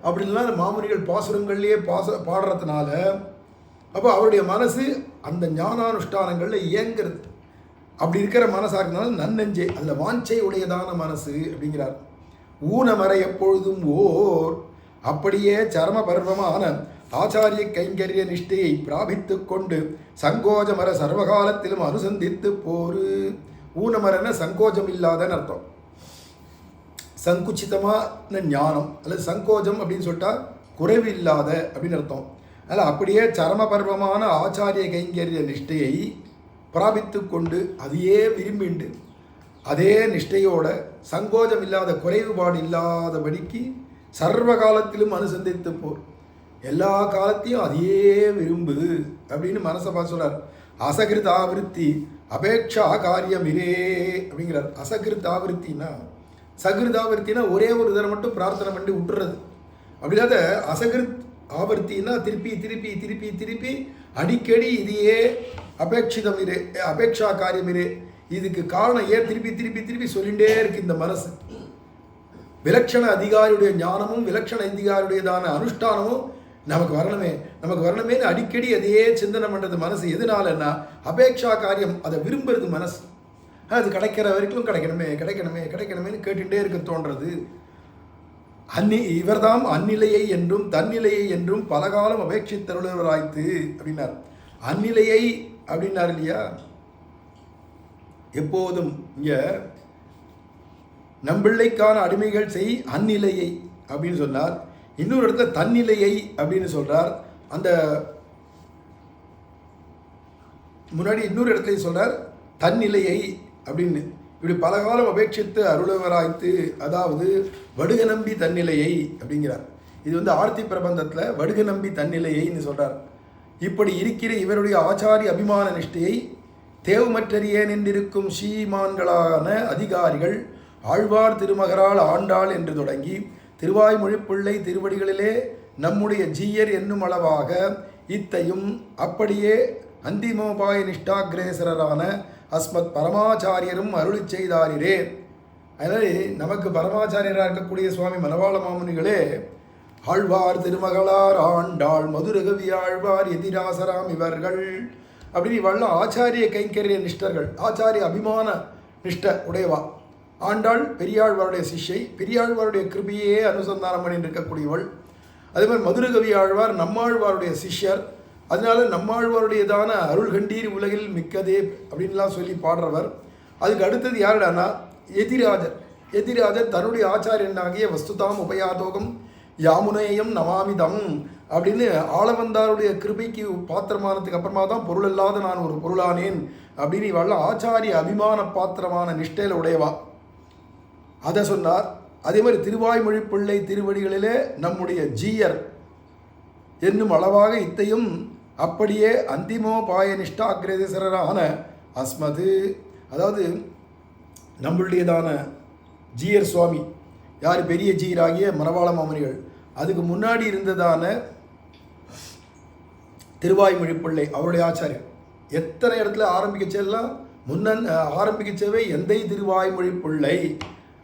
அப்படின்லாம் இந்த மாமுனிகள் பாசுரங்கள்லேயே பாடுறதுனால அப்போ அவருடைய மனசு அந்த ஞானானுஷ்டானங்களில் இயங்கிறது. அப்படி இருக்கிற மனசாக இருக்கிறதுனால நன்னெஞ்சே, அதில் வாஞ்சை உடையதான மனசு அப்படிங்கிறார். ஊனமறை எப்பொழுதும் ஓர் அப்படியே சரம பர்வமான ஆச்சாரிய கைங்கரிய நிஷ்டையை பிராபித்து கொண்டு சங்கோஜமர சர்வகாலத்திலும் அனுசந்தித்து போரு. ஊனமரன சங்கோஜம் இல்லாதன்னு அர்த்தம். சங்குச்சிதமான ஞானம் அல்லது சங்கோஜம் அப்படின்னு சொல்லிட்டா குறைவு இல்லாத அப்படின்னு அர்த்தம். அதில் அப்படியே சரம பர்வமான ஆச்சாரிய கைங்கரிய நிஷ்டையை பிராபித்து கொண்டு அதையே விரும்பிண்டு அதே நிஷ்டையோட சங்கோஜம் இல்லாத குறைவுபாடு இல்லாதபடிக்கு சர்வ காலத்திலும் அனுசந்தித்து போர், எல்லா காலத்தையும் அதையே விரும்பு அப்படின்னு மனசை பார்த்து சொல்கிறார். அசகிருத் ஆவிருத்தி அபேட்சா காரியம் இரே அப்படிங்கிறார். அசகிருத் ஆவிருத்தின்னா, சகிருதாவிருத்தினா ஒரே ஒரு தடவை மட்டும் பிரார்த்தனை பண்ணி விட்டுறது. அப்படி இல்லாத அசகிருத் ஆவர்த்தின்னா திருப்பி திருப்பி திருப்பி திருப்பி அடிக்கடி இதையே அபேட்சிதம் இரு, அபேட்சா காரியம் இரு. இதுக்கு காரணம் ஏன் திருப்பி திருப்பி திருப்பி சொல்லிகிட்டே இருக்கு இந்த மனசு. விலட்சண அதிகாரியுடைய ஞானமும் விலட்சண அதிகாரியுடையதான அனுஷ்டானமும் நமக்கு வரணுமேன்னு அடிக்கடி அதையே சிந்தனை பண்ணுறது மனசு. எதனாலன்னா அபேட்சா காரியம், அதை விரும்புறது மனசு. அது கிடைக்கிற வரைக்கும் கிடைக்கணுமேன்னு கேட்டுகிட்டே இருக்க தோன்றது. இவர்தாம் அந்நிலையை என்றும் தன்னிலையை என்றும் பலகாலம் அபேட்சித்தருளவராய்த்து அப்படின்னார். அந்நிலையை அப்படின்னார் இல்லையா, எப்போதும் இங்கே நம்பிள்ளைக்கான அடிமைகள் செய் அந்நிலையை அப்படின்னு சொன்னார். இன்னொரு இடத்துல தன்னிலையை அப்படின்னு சொல்றார். அந்த முன்னாடி இன்னொரு இடத்துல சொல்றார் தன்னிலையை அப்படின்னு. இப்படி பலகாலம் அபேட்சித்து அருளவராய்த்து, அதாவது வடுக நம்பி தன்னிலையை அப்படிங்கிறார். இது ஆர்த்தி பிரபந்தத்தில் வடுக நம்பி தன்னிலையைன்னு சொல்றார். இப்படி இருக்கிற இவருடைய ஆச்சாரிய அபிமான நிஷ்டையை தேவுமற்றறியேன் என்றிருக்கும் ஸ்ரீமான்களான அதிகாரிகள் ஆழ்வார் திருமகரால் ஆண்டாள் என்று தொடங்கி திருவாய்மொழிப்பிள்ளை திருவடிகளிலே நம்முடைய ஜீயர் என்னும் அளவாக இத்தையும் அப்படியே அந்திமோபாய நிஷ்டாகிரேசரான அஸ்மத் பரமாச்சாரியரும் அருளி செய்தாரிரே. அதனால் நமக்கு பரமாச்சாரியராக இருக்கக்கூடிய சுவாமி மணவாள மாமுனிகளே ஆழ்வார் திருமகளார் ஆண்டாள் மதுரகவி ஆழ்வார் எதிராசராம் இவர்கள் அப்படின்னு இவெல்லாம் ஆச்சாரிய கைங்கரிய நிஷ்டர்கள், ஆச்சாரிய அபிமான நிஷ்ட உடையவா. ஆண்டாள் பெரியாழ்வாருடைய சிஷ்யை, பெரியாழ்வாருடைய கிருபியே அனுசந்தானம் பண்ணி இருக்கக்கூடியவள். அதே மாதிரி மதுரகவி ஆழ்வார் நம்மாழ்வாருடைய சிஷ்யர். அதனால நம்மாழ்வாருடையதான அருள் கண்டீர் உலகில் மிக்கதே அப்படின்லாம் சொல்லி பாடுறவர். அதுக்கு அடுத்தது யாருடானா எதிராஜர் தன்னுடைய ஆச்சாரியனாகிய வஸ்துதாம் உபயாதோகம் யாமுனேயம் நமாமிதம் அப்படின்னு ஆளவந்தாருடைய கிருபைக்கு பாத்திரமானதுக்கு அப்புறமா தான் பொருள் இல்லாத நான் ஒரு பொருளானேன் அப்படின்னு இவெல்லாம் ஆச்சாரிய அபிமான பாத்திரமான நிஷ்டையில் உடையவா. அதை சொன்னார். அதே மாதிரி திருவாய்மொழிப்பிள்ளை திருவடிகளிலே நம்முடைய ஜீயர் என்னும் அளவாக இத்தையும் அப்படியே அந்திமோபாய நிஷ்டாகிரேசரான அஸ்மது, அதாவது நம்மளுடையதான ஜீயர் சுவாமி யார், பெரிய ஜீயராகிய மணவாள மாமுனிகள், அதுக்கு முன்னாடி இருந்ததான திருவாய்மொழிப்பிள்ளை அவருடைய ஆச்சாரியர். எத்தனை இடத்துல ஆரம்பிக்கச்செல்லாம் ஆரம்பிக்கச்சவே எந்தை திருவாய்மொழிப்பிள்ளை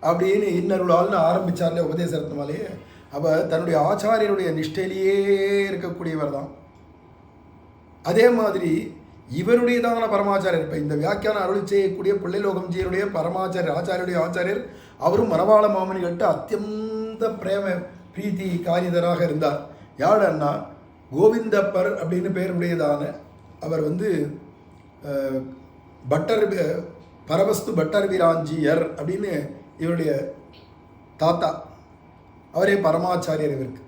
அப்படின்னு இன்னருளால்னு ஆரம்பித்தார்ல உபதேச ரத்னமாலேயே. அப்போ தன்னுடைய ஆச்சாரியருடைய நிஷ்டையிலேயே இருக்கக்கூடியவர் தான். அதே மாதிரி இவருடையதான பரமாச்சாரியர், இப்போ இந்த வியாக்கியான அருளி செய்யக்கூடிய பிள்ளைலோகம் ஜீயருடைய பரமாச்சாரியர் ஆச்சாரியருடைய ஆச்சாரியர் அவரும் மணவாள மாமுனிகள்கிட்ட அத்தியந்த பிரேம பிரீத்தி காரியதராக இருந்தார். யாருன்னா கோவிந்தப்பர் அப்படின்னு பெயருடையதான அவர் பட்டர் பரவஸ்து பட்டர் விராஞ்சியர் அப்படின்னு இவருடைய தாத்தா, அவரே பரமாச்சாரியர். இவருக்கு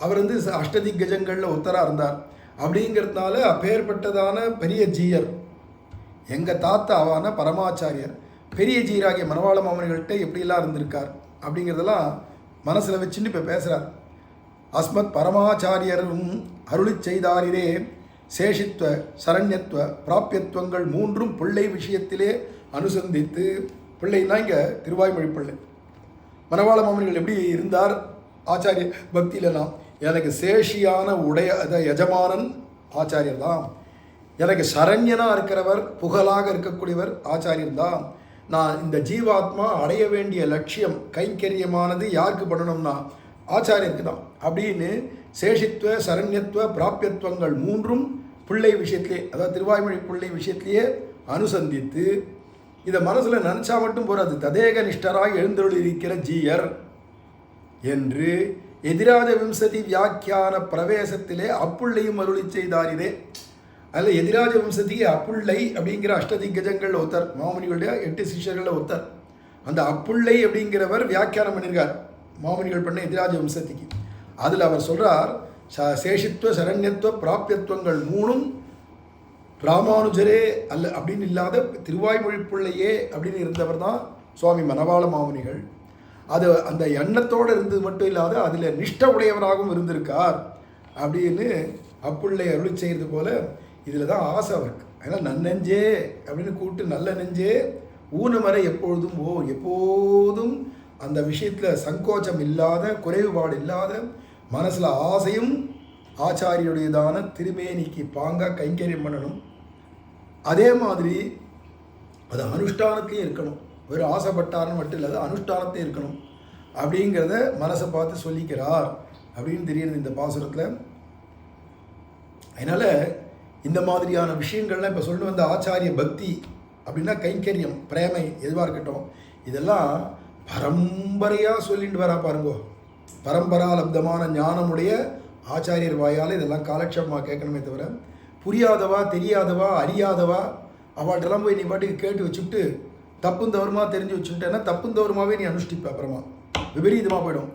அவர் அஷ்டதிக்கஜங்களில் ஒருத்தராக இருந்தார். அப்படிங்கிறதுனால அப்பேற்பட்டதான பெரிய ஜீயர் எங்கள் தாத்தாவான பரமாச்சாரியர் பெரிய ஜீராகிய மணவாள மாமனிகள்கிட்ட எப்படிலாம் இருந்திருக்கார் அப்படிங்கிறதெல்லாம் மனசில் வச்சுன்னு இப்போ பேசுகிறார். அஸ்மத் பரமாச்சாரியரும் அருளி செய்தாரிரே சேஷித்வ சரண்யத்துவ பிராபியத்துவங்கள் மூன்றும் பிள்ளை விஷயத்திலே அனுசந்தித்து, பிள்ளைன்னா இங்கே திருவாய்மொழி பிள்ளை. மணவாள மாமனிகள் எப்படி இருந்தார் ஆச்சாரிய பக்தியிலலாம்? எனக்கு சேஷியான எஜமானன் ஆச்சாரியர் தான், எனக்கு சரண்யனாக இருக்கிறவர் புகழாக இருக்கக்கூடியவர் ஆச்சாரியர் தான். நான் இந்த ஜீவாத்மா அடைய வேண்டிய லட்சியம் கைங்கரியமானது யாருக்கு பண்ணணும்னா ஆச்சாரியருக்கு தான் அப்படின்னு சேஷித்துவ சரண்யத்துவ பிராபியத்துவங்கள் மூன்றும் பிள்ளை விஷயத்திலே, அதாவது திருவாய்மொழி பிள்ளை விஷயத்திலேயே அனுசந்தித்து இதை மனசில் நினச்சா மட்டும் போகாது. ததேக நிஷ்டராய் எழுந்தருளிருக்கிற ஜீயர் என்று எதிராஜ விம்சதி வியாக்கியான பிரவேசத்திலே அப்புள்ளையும் அருளி செய்தாரிதே. அதில் எதிராஜ வம்சத்துக்கு அப்புள்ளை அப்படிங்கிற அஷ்டதிகஜங்கள் ஒருத்தர், மாமுனிகளுடைய 8 சிஷ்யர்களில் ஒருத்தர். அந்த அப்புள்ளை அப்படிங்கிறவர் வியாக்கியானம் பண்ணியிருக்கார் மாமுனிகள் பண்ண எதிராஜ வம்சத்துக்கு. அதில் அவர் சொல்கிறார், சேஷித்துவ சரண்யத்துவ பிராபியத்துவங்கள் மூணும் ராமானுஜரே அல்ல அப்படின்னு இல்லாத திருவாய்மொழி பிள்ளையே அப்படின்னு இருந்தவர் தான் சுவாமி மணவாள மாமுனிகள். அது அந்த எண்ணத்தோடு இருந்தது மட்டும் இல்லாத அதில் நிஷ்ட உடையவராகவும் இருந்திருக்கார் அப்படின்னு அப்புள்ளை அருளி செய்கிறது போல இதில் தான் ஆசை அவருக்கு. அதனால் நன்னெஞ்சே அப்படின்னு கூப்பிட்டு நல்ல நெஞ்சே ஊனமறை எப்பொழுதும் எப்போதும் அந்த விஷயத்தில் சங்கோச்சம் இல்லாத, குறைவுபாடு இல்லாத, மனசில் ஆசையும் ஆச்சாரியுடையதான திருமேனிக்கு பாங்காக கைங்கரியம் பண்ணணும். அதே மாதிரி அது அனுஷ்டானத்தையும் இருக்கணும். வெறும் ஆசைப்பட்டார்னு மட்டும் இல்லாத அனுஷ்டானத்தையும் இருக்கணும் அப்படிங்கிறத மனசை பார்த்து சொல்லிக்கிறார் அப்படின்னு தெரியுது இந்த பாசுரத்தில். அதனால் இந்த மாதிரியான விஷயங்கள்லாம் இப்போ சொல்லிட்டு வந்த ஆச்சாரிய பக்தி அப்படின்னா கைங்கரியம், பிரேமை எதுவாக இருக்கட்டும், இதெல்லாம் பரம்பரையாக சொல்லிட்டு வரா பாருங்கோ. பரம்பரா லப்தமான ஞானமுடைய ஆச்சாரியர் வாயால் இதெல்லாம் காலட்சேபமாக கேட்கணுமே தவிர புரியாதவா, தெரியாதவா, அறியாதவா அவள்கிட்டலாம் போய் நீ பாட்டுக்கு கேட்டு வச்சுட்டு தப்பும் தவறுமா தெரிஞ்சு வச்சுட்டேன்னா தப்பும் தவறுமாவே நீ அனுஷ்டிப்ப, அப்புறமா விபரீதமாக போயிடும்.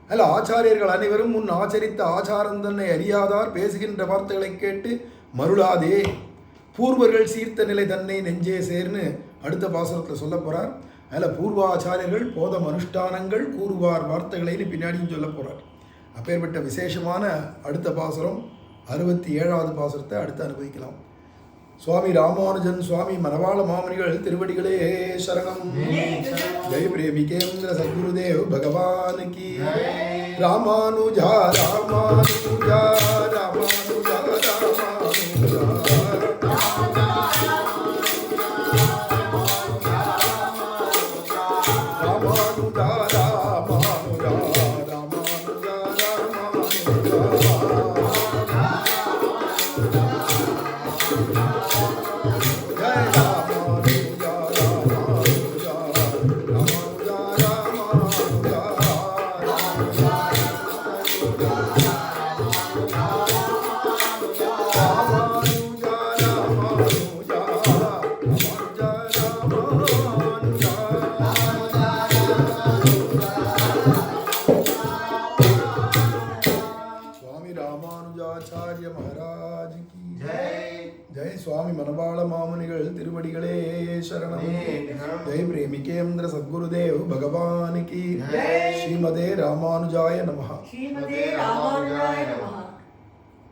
அதில் ஆச்சாரியர்கள் அனைவரும் முன் ஆச்சரித்த ஆச்சாரந்தன்னை அறியாதார் பேசுகின்ற வார்த்தைகளை கேட்டு மருளாதே பூர்வர்கள் சீர்த்த நிலை தன்னை நெஞ்சே சேர்னு அடுத்த பாசுரத்தில் சொல்ல போகிறார். அதில் பூர்வாச்சாரியர்கள் போதம் அனுஷ்டானங்கள் கூறுவார் வார்த்தைகளைன்னு பின்னாடியும் சொல்ல போகிறார். அப்பேற்பட்ட விசேஷமான அடுத்த பாசுரம் 67வது பாசுரத்தை அடுத்து அனுபவிக்கலாம். சுவாமி ராமானுஜன் சுவாமி மணவாள மாமனிகள் திருவடிகளே சரணம். ஜெய் பிரேமிகேந்திர சத்குருதேவ் பகவான் கி. ராமானுஜா ராமானுஜா ராமானுஜா ராமானுஜா. சுவாமி மணவாள மாமுனிகள் திருவடிகளே சரணம். ஜெய் பிரேமிகேந்திர சத்குருதேவ் பகவான் கி. ஸ்ரீமதே ராமானுஜாய நமஹ.